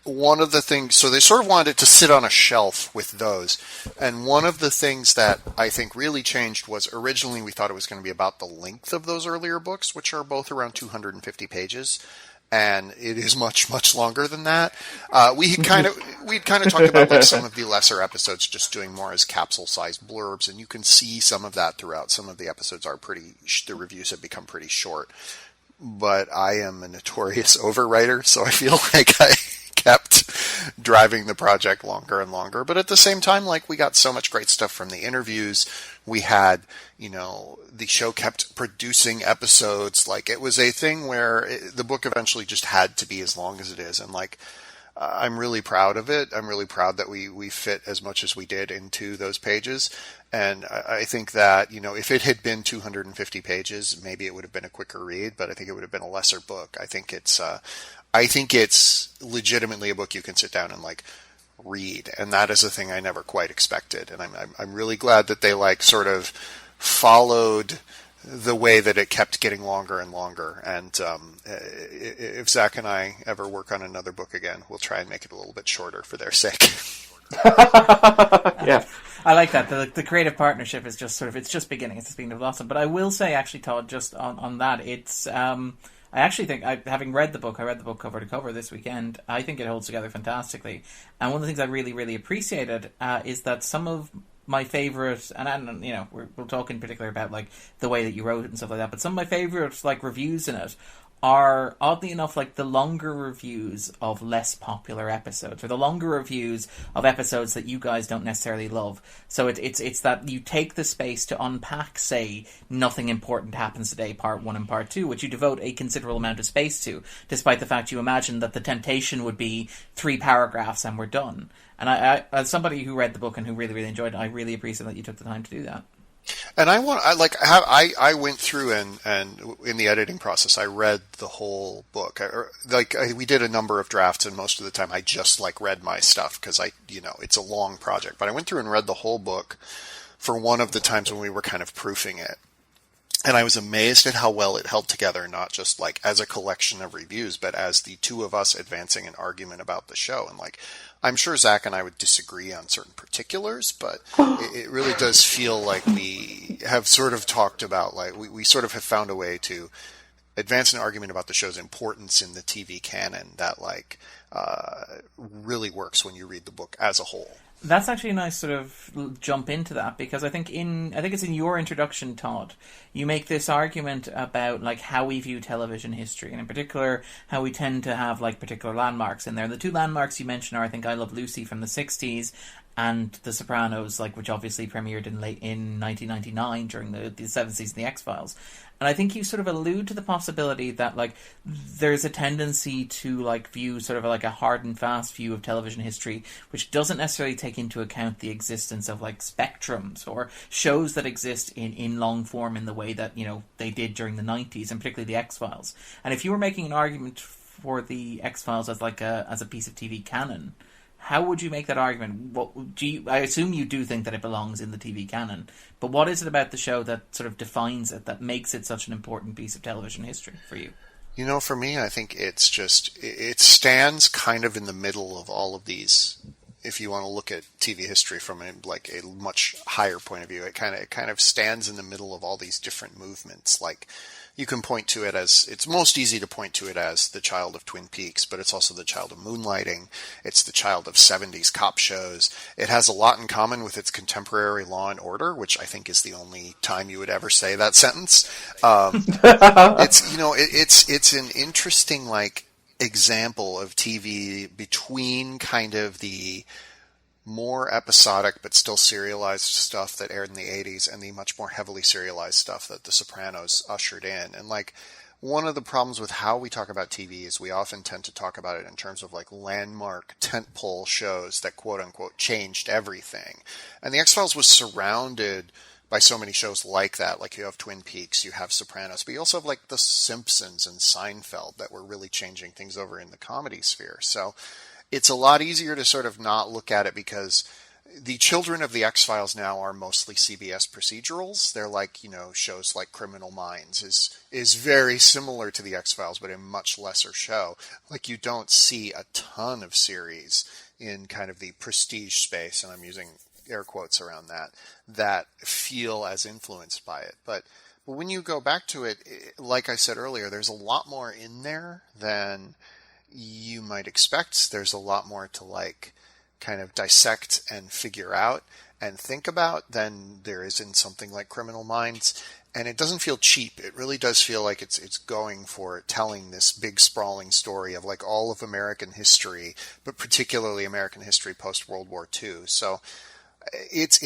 one of the things, so they sort of wanted it to sit on a shelf with those. And one of the things that I think really changed was originally we thought it was going to be about the length of those earlier books, which are both around 250 pages. And it is much, much longer than that. We'd kind of talked about like some of the lesser episodes just doing more as capsule-sized blurbs, and you can see some of that throughout. Some of the episodes are the reviews have become pretty short. But I am a notorious overwriter, so I feel like I kept driving the project longer and longer. But at the same time, like, we got so much great stuff from the interviews. We had, the show kept producing episodes. Like, it was a thing where the book eventually just had to be as long as it is. And like, I'm really proud of it. I'm really proud that we fit as much as we did into those pages. And I think that, if it had been 250 pages, maybe it would have been a quicker read, but I think it would have been a lesser book. I think it's legitimately a book you can sit down and like read. And that is a thing I never quite expected. And I'm really glad that they like sort of followed the way that it kept getting longer and longer. And if Zack and I ever work on another book again, we'll try and make it a little bit shorter for their sake. Yeah. I like that. The creative partnership is just it's just beginning. It's just beginning to blossom. But I will say, actually, Todd, just on that, it's, I actually think, having read the book, I read the book cover to cover this weekend, I think it holds together fantastically. And one of the things I really, really appreciated is that some of my favorite, and we'll talk in particular about like the way that you wrote it and stuff like that, but some of my favorite like reviews in it are, oddly enough, like the longer reviews of less popular episodes, or the longer reviews of episodes that you guys don't necessarily love. So it's that you take the space to unpack, say, Nothing Important Happens Today, Part 1 and Part 2, which you devote a considerable amount of space to, despite the fact you imagine that the temptation would be 3 paragraphs and we're done. And I as somebody who read the book and who really, really enjoyed it, I really appreciate that you took the time to do that. And I went through and in the editing process, I read the whole book. We did a number of drafts, and most of the time I just like read my stuff because it's a long project. But I went through and read the whole book for one of the times when we were kind of proofing it. And I was amazed at how well it held together, not just like as a collection of reviews, but as the two of us advancing an argument about the show. And like, I'm sure Zack and I would disagree on certain particulars, but it really does feel like we have sort of talked about, like, we sort of have found a way to advance an argument about the show's importance in the TV canon that like really works when you read the book as a whole. That's actually a nice sort of jump into that, because I think it's in your introduction, Todd, you make this argument about like how we view television history, and in particular how we tend to have like particular landmarks in there. The 2 landmarks you mention are, I think, I Love Lucy from the 60s and The Sopranos, like, which obviously premiered in 1999 during the 7th season of The X-Files. And I think you sort of allude to the possibility that like there's a tendency to like view sort of like a hard and fast view of television history, which doesn't necessarily take into account the existence of like spectrums or shows that exist in long form in the way that they did during the 90s, and particularly The X-Files. And if you were making an argument for The X-Files as like as a piece of TV canon, how would you make that argument? I assume you do think that it belongs in the TV canon, but what is it about the show that sort of defines it, that makes it such an important piece of television history for you? For me, I think it's just, it stands kind of in the middle of all of these. If you want to look at TV history from a much higher point of view, it kind of stands in the middle of all these different movements. Like, you can point to it as, it's most easy to point to it as the child of Twin Peaks, but it's also the child of moonlighting. It's the child of 70s cop shows. It has a lot in common with its contemporary Law and Order, which I think is the only time you would ever say that sentence. It's an interesting like example of TV between kind of the more episodic but still serialized stuff that aired in the 80s and the much more heavily serialized stuff that The Sopranos ushered in. And like, one of the problems with how we talk about TV is we often tend to talk about it in terms of like landmark tentpole shows that quote unquote changed everything. And The X-Files was surrounded by so many shows like that. Like you have Twin Peaks, you have Sopranos, but you also have like The Simpsons and Seinfeld that were really changing things over in the comedy sphere. So it's a lot easier to sort of not look at it, because the children of the X-Files now are mostly CBS procedurals. They're like, you know, shows like Criminal Minds is very similar to the X-Files, but a much lesser show. Like you don't see a ton of series in kind of the prestige space, and I'm using air quotes around that feel as influenced by it. But when you go back to it, like I said earlier, there's a lot more in there than you might expect. There's a lot more to like kind of dissect and figure out and think about than there is in something like Criminal Minds. And it doesn't feel cheap. It really does feel like it's going for telling this big sprawling story of like all of American history, but particularly American history post World War II. So it's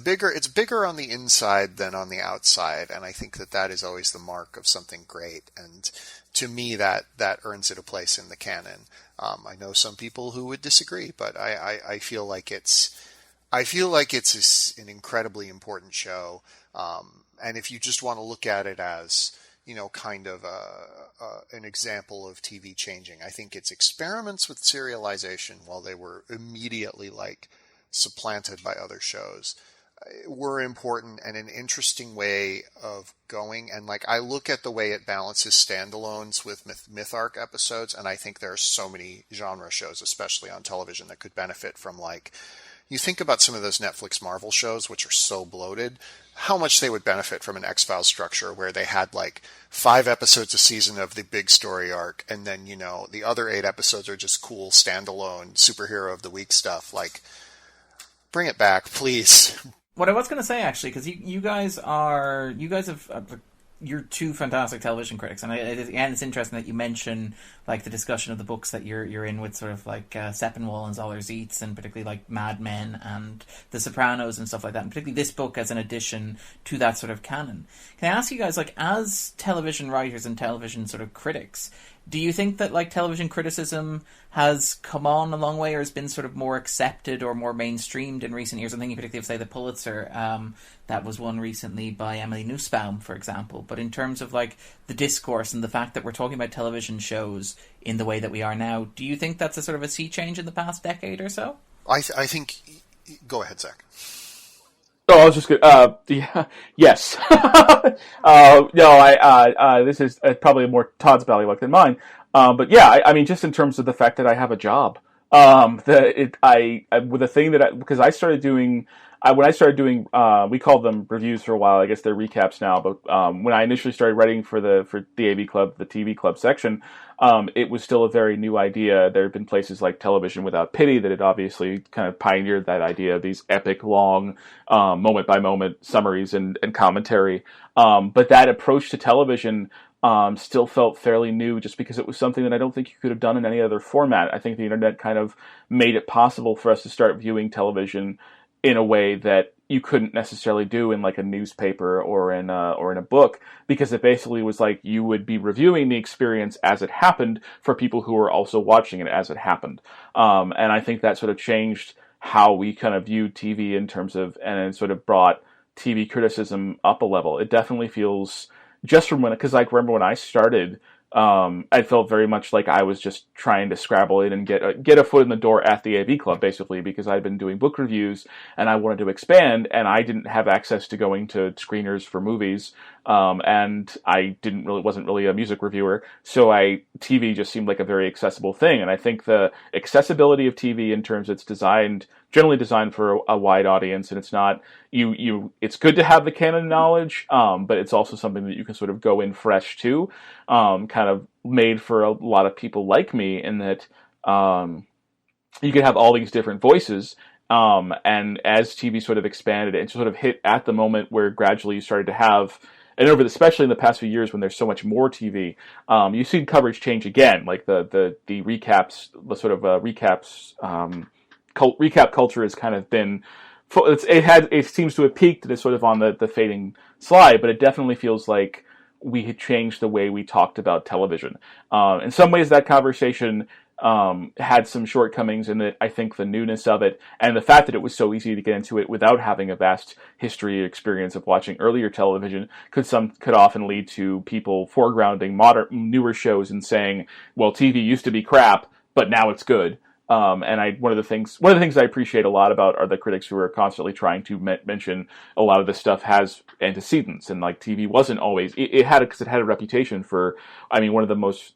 bigger on the inside than on the outside, and I think that is always the mark of something great. And to me, that earns it a place in the canon. I know some people who would disagree, but I feel like it's an incredibly important show. And if you just want to look at it as, you know, kind of an example of TV changing, I think its experiments with serialization, while they were immediately like supplanted by other shows, were important and an interesting way of going. And like I look at the way it balances standalones with myth arc episodes, and I think there are so many genre shows, especially on television, that could benefit from, like, you think about some of those Netflix Marvel shows, which are so bloated, how much they would benefit from an X-Files structure where they had like 5 episodes a season of the big story arc, and then, you know, the other 8 episodes are just cool standalone superhero of the week stuff. Like, bring it back, please. What I was going to say, actually, because you guys have you're two fantastic television critics, and again, it's interesting that you mention like the discussion of the books that you're in with sort of like Seppenwall and Zoller Zeitz, and particularly like Mad Men and The Sopranos and stuff like that, and particularly this book as an addition to that sort of canon. Can I ask you guys, like, as television writers and television sort of critics, do you think that like television criticism has come on a long way, or has been sort of more accepted or more mainstreamed in recent years? I'm thinking particularly of, say, the Pulitzer that was won recently by Emily Nussbaum, for example. But in terms of like the discourse and the fact that we're talking about television shows in the way that we are now, do you think that's a sort of a sea change in the past decade or so? I think. Go ahead, Zach. Oh, I was just good. Yeah, yes. No, this is probably more Todd's ballywick than mine. But yeah, I mean, just in terms of the fact that I have a job, because when I started doing, we called them reviews for a while. I guess they're recaps now. But when I initially started writing for the AV Club, the TV Club section, it was still a very new idea. There had been places like Television Without Pity that had obviously kind of pioneered that idea of these epic, long, moment-by-moment summaries and commentary. But that approach to television still felt fairly new, just because it was something that I don't think you could have done in any other format. I think the internet kind of made it possible for us to start viewing television in a way that you couldn't necessarily do in like a newspaper or in a book, because it basically was like you would be reviewing the experience as it happened for people who were also watching it as it happened. And I think that sort of changed how we kind of viewed TV in terms of, and it sort of brought TV criticism up a level. It definitely feels, just from because I remember when I started, I felt very much like I was just trying to scrabble in and get a foot in the door at the AV Club, basically, because I'd been doing book reviews and I wanted to expand, and I didn't have access to going to screeners for movies, and I wasn't really a music reviewer, so TV just seemed like a very accessible thing. And I think the accessibility of TV in terms it's generally designed for a wide audience, and it's not it's good to have the canon knowledge, but it's also something that you can sort of go in fresh to, kind of made for a lot of people like me, in that you could have all these different voices, and as TV sort of expanded, it sort of hit at the moment where gradually you started to have, and especially in the past few years when there's so much more TV, you've seen coverage change again, like the recaps, the sort of recaps. Recap culture has kind of been, it seems to have peaked, and it's sort of on the fading slide, but it definitely feels like we had changed the way we talked about television. In some ways, that conversation had some shortcomings in it. I think the newness of it and the fact that it was so easy to get into it without having a vast history experience of watching earlier television could often lead to people foregrounding newer shows and saying, well, TV used to be crap, but now it's good. And one of the things I appreciate a lot about are the critics who are constantly trying to mention a lot of this stuff has antecedents, and like TV wasn't always it had a reputation for. I mean, one of the most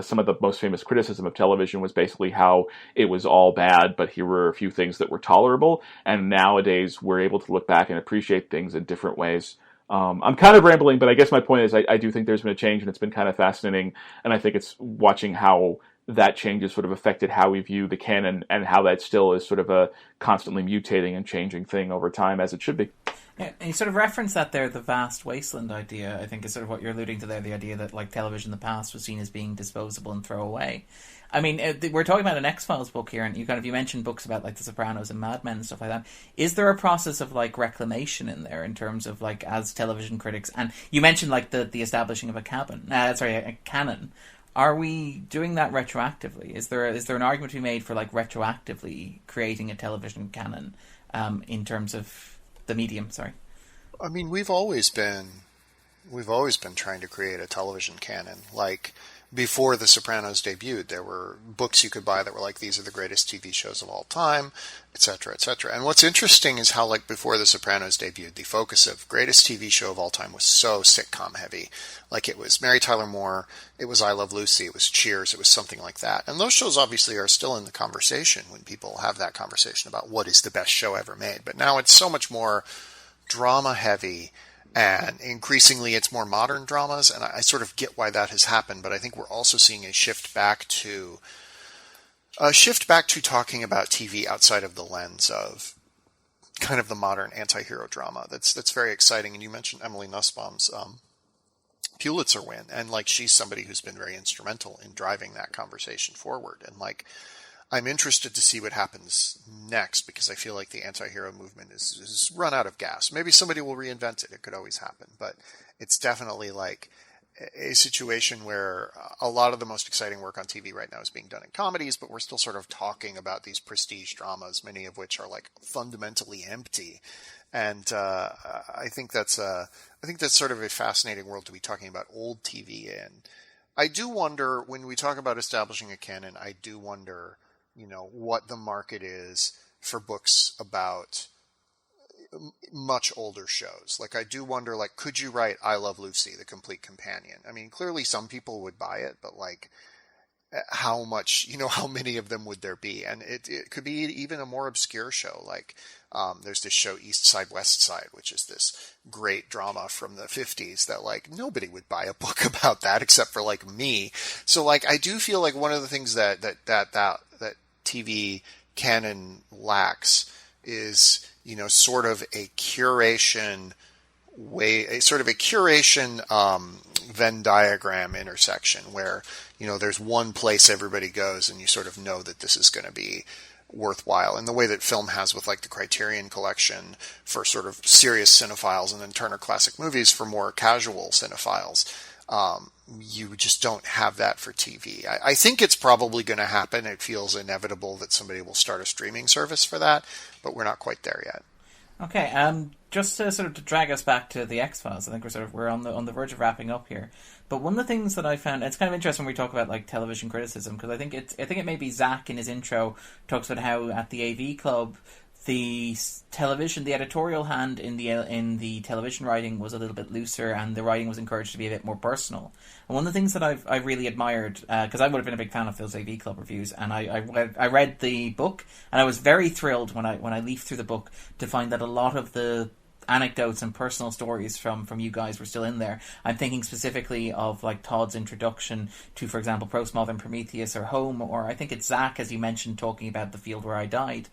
some of the most famous criticism of television was basically how it was all bad, but here were a few things that were tolerable. And nowadays, we're able to look back and appreciate things in different ways. I'm kind of rambling, but I guess my point is I do think there's been a change, and it's been kind of fascinating. And I think it's watching how that change has sort of affected how we view the canon, and how that still is sort of a constantly mutating and changing thing over time, as it should be. Yeah, and you sort of referenced that there, the vast wasteland idea, I think is sort of what you're alluding to there, the idea that like television in the past was seen as being disposable and throw away. I mean, we're talking about an X-Files book here, and you mentioned books about like The Sopranos and Mad Men and stuff like that. Is there a process of like reclamation in there in terms of like as television critics? And you mentioned like the establishing of a canon. Are we doing that retroactively? Is there an argument to be made for like retroactively creating a television canon in terms of the medium? Sorry. I mean, we've always been trying to create a television canon. Like before The Sopranos debuted, there were books you could buy that were like, these are the greatest TV shows of all time, etc., etc. And what's interesting is how, like, before The Sopranos debuted, the focus of greatest TV show of all time was so sitcom heavy. Like, it was Mary Tyler Moore, it was I Love Lucy, it was Cheers, it was something like that. And those shows obviously are still in the conversation when people have that conversation about what is the best show ever made. But now it's so much more drama heavy, and increasingly it's more modern dramas, and I sort of get why that has happened, but I think we're also seeing a shift back to talking about TV outside of the lens of kind of the modern anti-hero drama. That's very exciting. And you mentioned Emily Nussbaum's Pulitzer win, and like she's somebody who's been very instrumental in driving that conversation forward. And like I'm interested to see what happens next, because I feel like the anti-hero movement is run out of gas. Maybe somebody will reinvent it. It could always happen. But it's definitely like a situation where a lot of the most exciting work on TV right now is being done in comedies, but we're still sort of talking about these prestige dramas, many of which are like fundamentally empty. And I think that's sort of a fascinating world to be talking about old TV in. I do wonder, when we talk about establishing a canon, I do wonder, what the market is for books about much older shows. Like, I do wonder, like, could you write I Love Lucy, the complete companion? I mean, clearly some people would buy it, but like, how much, how many of them would there be? And it could be even a more obscure show. Like, there's this show East Side, West Side, which is this great drama from the 50s that like nobody would buy a book about that except for like me. So like, I do feel like one of the things that TV canon lacks is, sort of a curation Venn diagram intersection where, there's one place everybody goes and you sort of know that this is going to be worthwhile, in the way that film has with like the Criterion Collection for sort of serious cinephiles, and then Turner Classic Movies for more casual cinephiles. You just don't have that for TV. I think it's probably going to happen. It feels inevitable that somebody will start a streaming service for that, but we're not quite there yet. Okay, just to sort of to drag us back to the X-Files, I think we're on the verge of wrapping up here. But one of the things that I found, it's kind of interesting when we talk about like television criticism, because I think it may be Zack in his intro talks about how at the AV Club, the editorial hand in the television writing was a little bit looser, and the writing was encouraged to be a bit more personal. And one of the things that I've really admired, because I would have been a big fan of those AV Club reviews, and I read the book, and I was very thrilled when I leafed through the book to find that a lot of the anecdotes and personal stories from you guys were still in there. I'm thinking specifically of like Todd's introduction to, for example, Postmodern Prometheus or Home, or I think it's Zack, as you mentioned, talking about The Field Where I Died.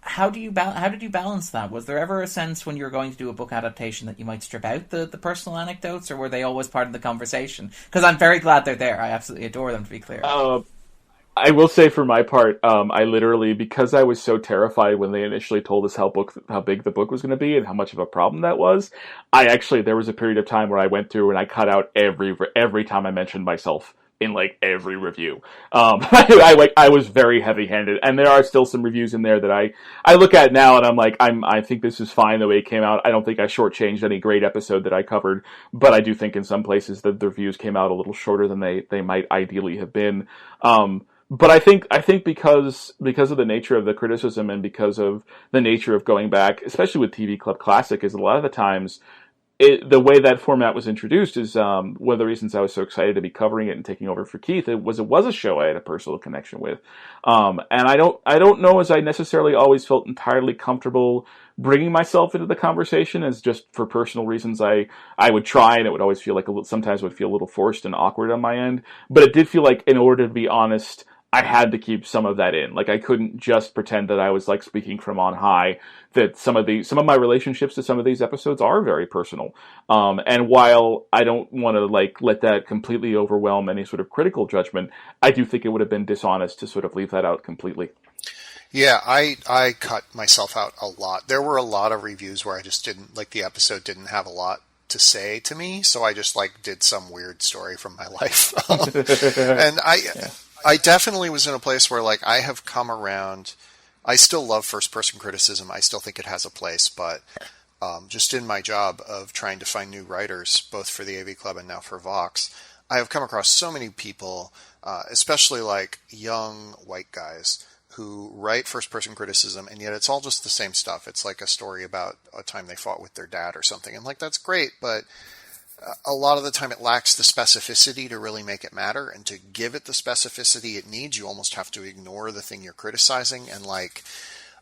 How did you balance that? Was there ever a sense when you were going to do a book adaptation that you might strip out the personal anecdotes, or were they always part of the conversation? Because I'm very glad they're there. I absolutely adore them, to be clear. I will say for my part, I literally, because I was so terrified when they initially told us how big the book was going to be and how much of a problem that was, there was a period of time where I went through and I cut out every time I mentioned myself in like every review. I was very heavy-handed, and there are still some reviews in there that I look at now and I'm like, I think this is fine the way it came out. I don't think I shortchanged any great episode that I covered, but I do think in some places that the reviews came out a little shorter than they might ideally have been. But I think because of the nature of the criticism and because of the nature of going back, especially with TV Club Classic, is a lot of the times the way that format was introduced is one of the reasons I was so excited to be covering it and taking over for Keith. It was a show I had a personal connection with, and I don't know as I necessarily always felt entirely comfortable bringing myself into the conversation, as just for personal reasons I would try, and it would always feel like sometimes would feel a little forced and awkward on my end. But it did feel like, in order to be honest, I had to keep some of that in. Like, I couldn't just pretend that I was like speaking from on high, that some of my relationships to some of these episodes are very personal. And while I don't want to like let that completely overwhelm any sort of critical judgment, I do think it would have been dishonest to sort of leave that out completely. Yeah, I cut myself out a lot. There were a lot of reviews where I just didn't, like, the episode didn't have a lot to say to me, so I just like did some weird story from my life. And I definitely was in a place where, like, I have come around. I still love first-person criticism. I still think it has a place, but just in my job of trying to find new writers, both for the AV Club and now for Vox, I have come across so many people, especially like young white guys, who write first-person criticism, and yet it's all just the same stuff. It's like a story about a time they fought with their dad or something, and like, that's great, but a lot of the time it lacks the specificity to really make it matter, and to give it the specificity it needs, you almost have to ignore the thing you're criticizing. And like,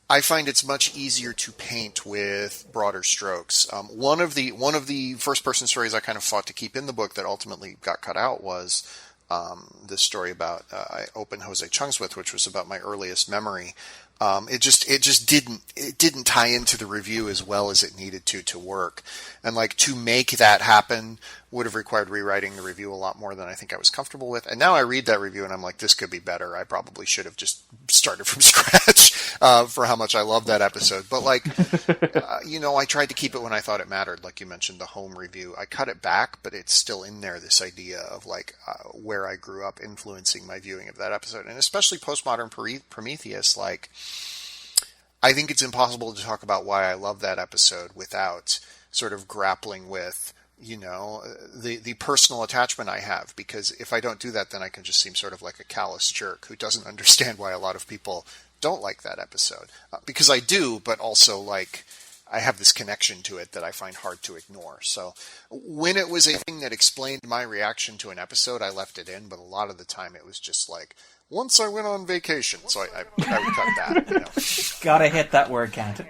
I find it's much easier to paint with broader strokes. One of the first person stories I kind of fought to keep in the book that ultimately got cut out was this story about I opened Jose Chung's with, which was about my earliest memory. It didn't tie into the review as well as it needed to work. And like, to make that happen would have required rewriting the review a lot more than I think I was comfortable with. And now I read that review and I'm like, this could be better. I probably should have just started from scratch, for how much I love that episode. But like, I tried to keep it when I thought it mattered. Like you mentioned, the home review, I cut it back, but it's still in there. This idea of like, where I grew up influencing my viewing of that episode, and especially Postmodern Prometheus. Like, I think it's impossible to talk about why I love that episode without sort of grappling with, the personal attachment I have. Because if I don't do that, then I can just seem sort of like a callous jerk who doesn't understand why a lot of people don't like that episode. Because I do, but also like, I have this connection to it that I find hard to ignore. So when it was a thing that explained my reaction to an episode, I left it in, but a lot of the time it was just like, once I went on vacation, so I would cut that. Gotta hit that word count.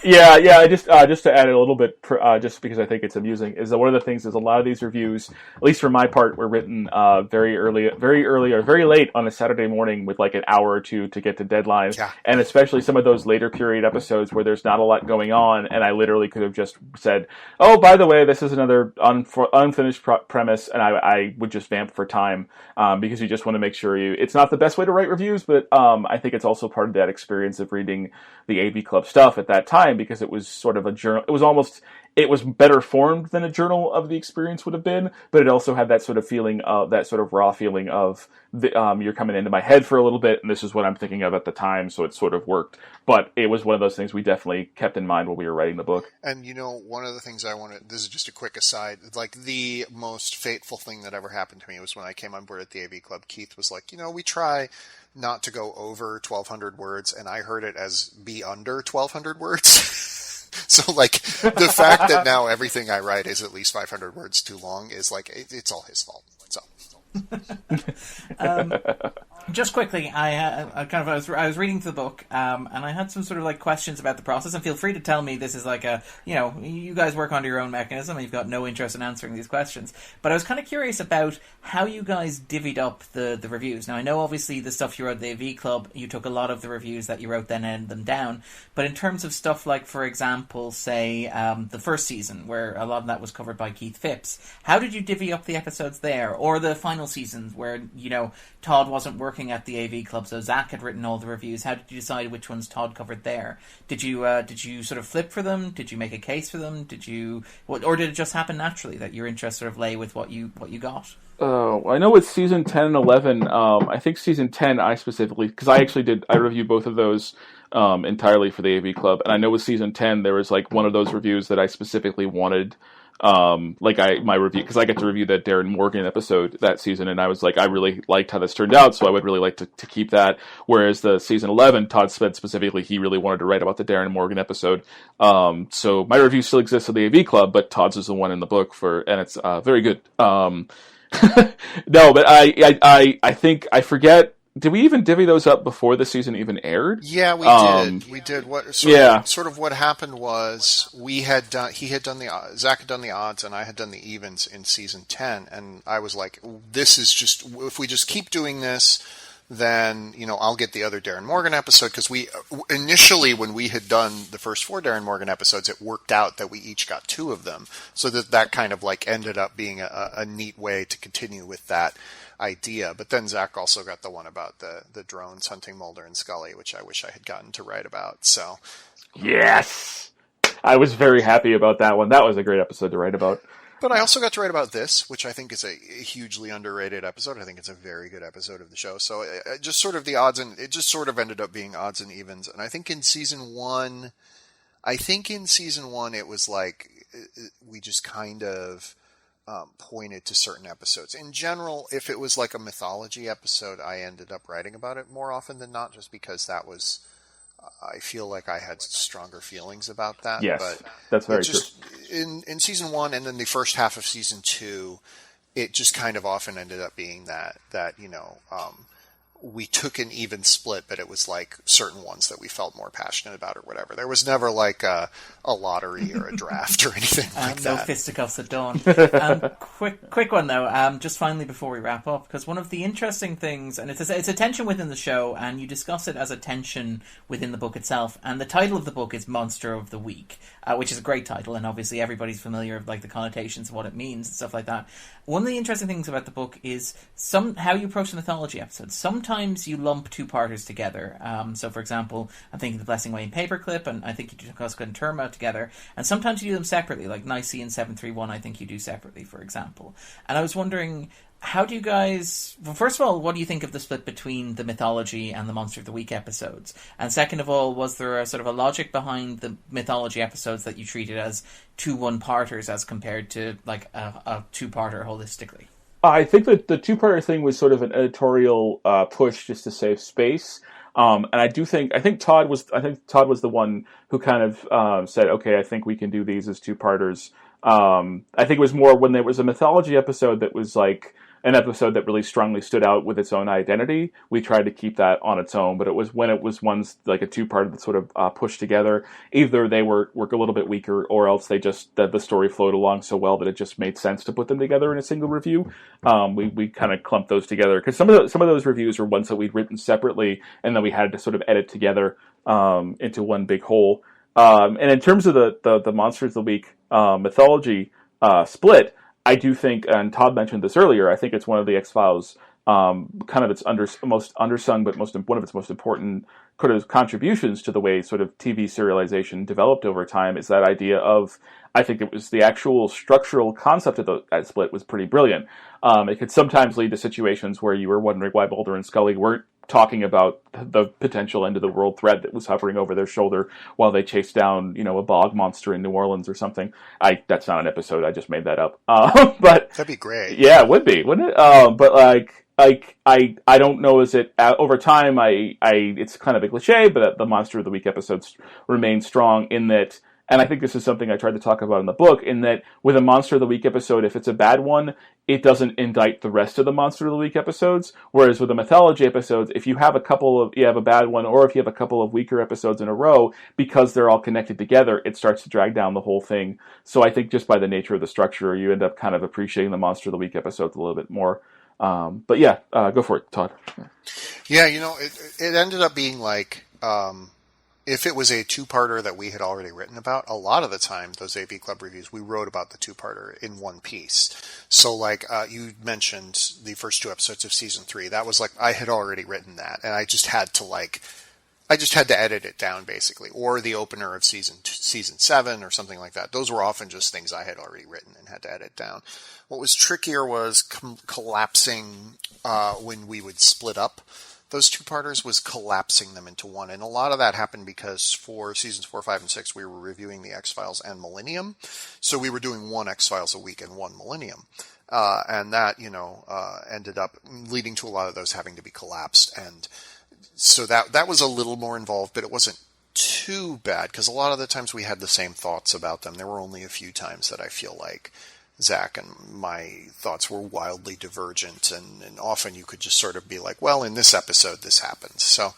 Yeah. Just to add a little bit, just because I think it's amusing, is that one of the things is a lot of these reviews, at least for my part, were written very early or very late on a Saturday morning with like an hour or two to get to deadline, and especially some of those later period episodes where there's not a lot going on, and I literally could have just said, "Oh, by the way, this is another unfinished premise," and I would just vamp for time, because you just want to make sure it's not the best way to write reviews, but I think it's also part of that experience of reading the AV Club stuff at that time, because it was sort of a journal. It was better formed than a journal of the experience would have been, but it also had that sort of feeling of that sort of raw feeling of you're coming into my head for a little bit, and this is what I'm thinking of at the time, so it sort of worked. But it was one of those things we definitely kept in mind while we were writing the book. And one of the things this is just a quick aside, like the most fateful thing that ever happened to me was when I came on board at the AV Club. Keith was like, we try not to go over 1,200 words, and I heard it as be under 1,200 words. So, like, the fact that now everything I write is at least 500 words too long is, like, it's all his fault. So. Just quickly, I was reading the book, and I had some sort of like questions about the process. And feel free to tell me this is like you guys work under your own mechanism, and you've got no interest in answering these questions. But I was kind of curious about how you guys divvied up the reviews. Now, I know obviously the stuff you wrote at the AV Club, you took a lot of the reviews that you wrote, then edited them down. But in terms of stuff like, for example, say the first season, where a lot of that was covered by Keith Phipps, how did you divvy up the episodes there, or the final seasons where Todd wasn't working working at the AV Club, so Zack had written all the reviews. How did you decide which ones Todd covered there? Did you sort of flip for them? Did you make a case for them? Or did it just happen naturally that your interest sort of lay with what you got? I know with season 10 and 11, I think season 10 I specifically, because I reviewed both of those entirely for the AV Club, and I know with season 10 there was like one of those reviews that I specifically wanted, my review, because I get to review that Darren Morgan episode that season, and I was like, I really liked how this turned out, so I would really like to keep that. Whereas the season 11, Todd said specifically he really wanted to write about the Darren Morgan episode. So my review still exists at the AV Club, but Todd's is the one in the book and it's very good. No, but I think I forget. Did we even divvy those up before the season even aired? Yeah, we did. We did. Sort of what happened was Zach had done the odds and I had done the evens in season 10, and I was like, this is just, if we just keep doing this, then, I'll get the other Darren Morgan episode, because we initially, when we had done the first 4 Darren Morgan episodes, it worked out that we each got 2 of them, so that kind of like ended up being a neat way to continue with that idea. But then Zack also got the one about the drones hunting Mulder and Scully, which I wish I had gotten to write about. So yes, I was very happy about that one. That was a great episode to write about. But I also got to write about this, which I think is a hugely underrated episode. I think it's a very good episode of the show. So it just sort of ended up being odds and evens. And I think in season one, it was like we just kind of pointed to certain episodes. In general, if it was like a mythology episode, I ended up writing about it more often than not, just because that was, I feel like I had stronger feelings about that. Yes, but that's very true. In season 1 and then the first half of season 2, it just kind of often ended up being that we took an even split, but it was like certain ones that we felt more passionate about or whatever. There was never like a lottery or a draft or anything like no that. No fisticuffs at dawn. Quick one though, just finally before we wrap up, because one of the interesting things, and it's a tension within the show, and you discuss it as a tension within the book itself, and the title of the book is Monster of the Week, which is a great title, and obviously everybody's familiar with like the connotations of what it means and stuff like that. One of the interesting things about the book is how you approach the mythology episodes. Sometimes you lump 2-parters together. So, for example, I'm thinking The Blessing Way and Paperclip, and I think you do Cosca and Terma together. And sometimes you do them separately, like Nicey and 731 I think you do separately, for example. And I was wondering, how do you guys... Well, first of all, what do you think of the split between the mythology and the Monster of the Week episodes? And second of all, was there a sort of a logic behind the mythology episodes that you treated as 2 one-parters as compared to like a 2-parter holistically? I think that the 2-parter thing was sort of an editorial push just to save space. And I think Todd was the one who kind of said, okay, I think we can do these as 2-parters. I think it was more when there was a mythology episode that was like an episode that really strongly stood out with its own identity. We tried to keep that on its own, but it was when it was ones like a 2-part that sort of pushed together. Either they were a little bit weaker, or else the story flowed along so well that it just made sense to put them together in a single review. We kind of clumped those together because some of those reviews were ones that we'd written separately, and then we had to sort of edit together into one big whole. And in terms of the Monsters of the Week mythology split, I do think, and Todd mentioned this earlier, I think it's one of the X-Files, kind of its most undersung, but one of its most important contributions to the way sort of TV serialization developed over time is that idea of, I think it was the actual structural concept of that split was pretty brilliant. It could sometimes lead to situations where you were wondering why Mulder and Scully weren't talking about the potential end of the world threat that was hovering over their shoulder while they chased down, a bog monster in New Orleans or something. That's not an episode. I just made that up. But that'd be great. Yeah, it would be, wouldn't it? But I don't know. Is it over time? It's kind of a cliche, but the Monster of the Week episodes remain strong in that. And I think this is something I tried to talk about in the book, in that with a Monster of the Week episode, if it's a bad one, it doesn't indict the rest of the Monster of the Week episodes. Whereas with the mythology episodes, if you have a bad one, or if you have a couple of weaker episodes in a row, because they're all connected together, it starts to drag down the whole thing. So I think just by the nature of the structure, you end up kind of appreciating the Monster of the Week episodes a little bit more. But yeah, go for it, Todd. Yeah, it ended up being like, if it was a two-parter that we had already written about, a lot of the time, those AV Club reviews, we wrote about the two-parter in one piece. So, like, you mentioned the first 2 episodes of season 3. That was like, I had already written that, and I just had to edit it down, basically. Or the opener of season 7 or something like that. Those were often just things I had already written and had to edit down. What was trickier was collapsing when we would split up those two-parters, was collapsing them into one. And a lot of that happened because for seasons 4, 5, and 6, we were reviewing the X-Files and Millennium. So we were doing one X-Files a week and one Millennium. And that, ended up leading to a lot of those having to be collapsed. And so that was a little more involved, but it wasn't too bad because a lot of the times we had the same thoughts about them. There were only a few times that I feel like Zack and my thoughts were wildly divergent, and often you could just sort of be like, well, in this episode this happens. So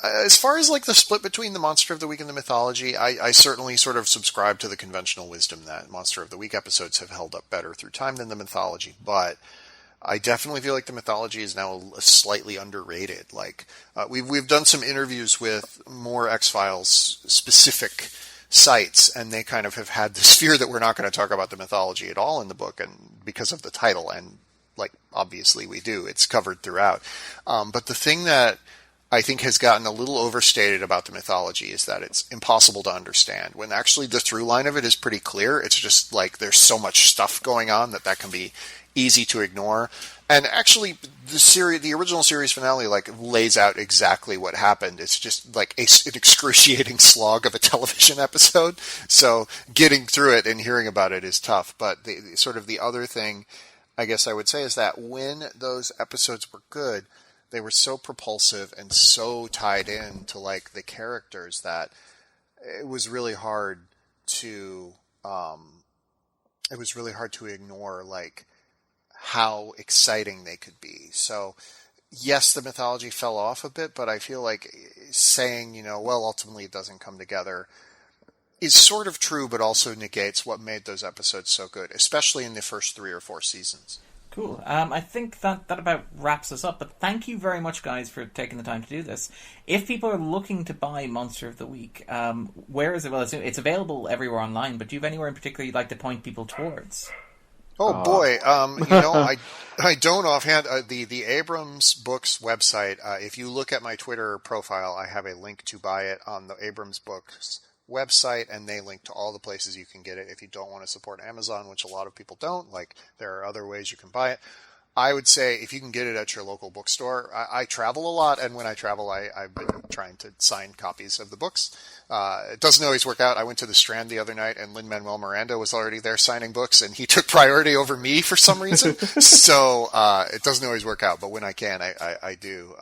as far as like the split between the Monster of the Week and the Mythology, I certainly sort of subscribe to the conventional wisdom that Monster of the Week episodes have held up better through time than the Mythology, but I definitely feel like the Mythology is now slightly underrated. Like we've done some interviews with more X-Files specific sites, and they kind of have had this fear that we're not going to talk about the Mythology at all in the book, and because of the title, and like obviously we do, it's covered throughout. But the thing that I think has gotten a little overstated about the Mythology is that it's impossible to understand, when actually the through line of it is pretty clear. It's just like there's so much stuff going on that can be easy to ignore. And actually, the original series finale like lays out exactly what happened. It's just like an excruciating slog of a television episode. So getting through it and hearing about it is tough. But the other thing, I guess I would say, is that when those episodes were good, they were so propulsive and so tied in to like the characters that it was really hard to ignore like how exciting they could be. So yes, the Mythology fell off a bit, but I feel like saying, well, ultimately it doesn't come together is sort of true, but also negates what made those episodes so good, especially in the first 3 or 4 seasons. Cool. I think that about wraps us up, but thank you very much, guys, for taking the time to do this. If people are looking to buy Monster of the Week, where is it? Well, it's available everywhere online, but do you have anywhere in particular you'd like to point people towards? Oh boy, I don't offhand. The Abrams Books website, if you look at my Twitter profile, I have a link to buy it on the Abrams Books website, and they link to all the places you can get it. If you don't want to support Amazon, which a lot of people don't, like there are other ways you can buy it. I would say if you can get it at your local bookstore. I travel a lot, and when I travel, I've been trying to sign copies of the books. It doesn't always work out. I went to the Strand the other night, and Lin-Manuel Miranda was already there signing books, and he took priority over me for some reason. So it doesn't always work out, but when I can, I do.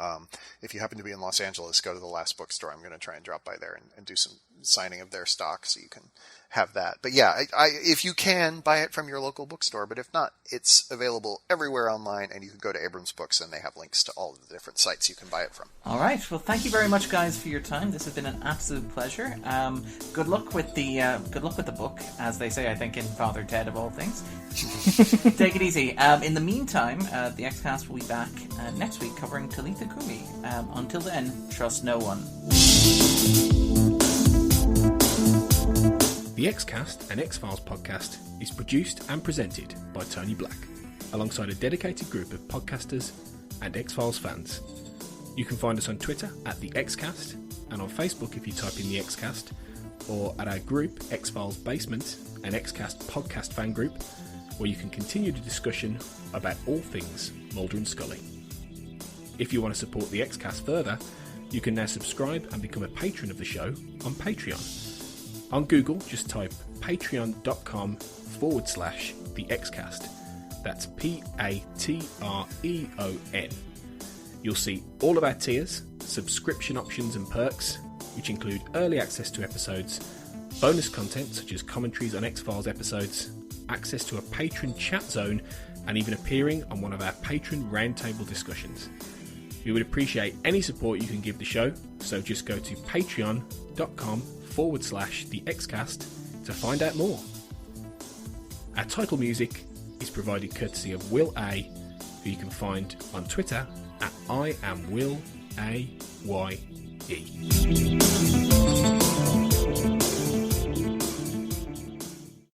If you happen to be in Los Angeles, go to the Last Bookstore. I'm going to try and drop by there and do some signing of their stock so you can have that. But yeah, if you can, buy it from your local bookstore, but if not, it's available everywhere online, and you can go to Abrams Books, and they have links to all of the different sites you can buy it from. All right. Well, thank you very much, guys, for your time. This has been an absolute pleasure. Good luck with the book, as they say, I think, in Father Ted of all things. Take it easy. In the meantime, the Xcast will be back next week covering Talitha Kumi. Until then, trust no one. The Xcast, an X-Files podcast, is produced and presented by Tony Black, alongside a dedicated group of podcasters and X-Files fans. You can find us on Twitter at The Xcast, and on Facebook if you type in The Xcast, or at our group X-Files Basement, an Xcast podcast fan group, where you can continue the discussion about all things Mulder and Scully. If you want to support The Xcast further, you can now subscribe and become a patron of the show on Patreon. On Google, just type patreon.com/The Xcast. That's Patreon. You'll see all of our tiers, subscription options and perks, which include early access to episodes, bonus content such as commentaries on X-Files episodes, access to a patron chat zone, and even appearing on one of our patron roundtable discussions. We would appreciate any support you can give the show, so just go to patreon.com/The Xcast to find out more. Our title music is provided courtesy of Will A, who you can find on Twitter at IamWillAYE.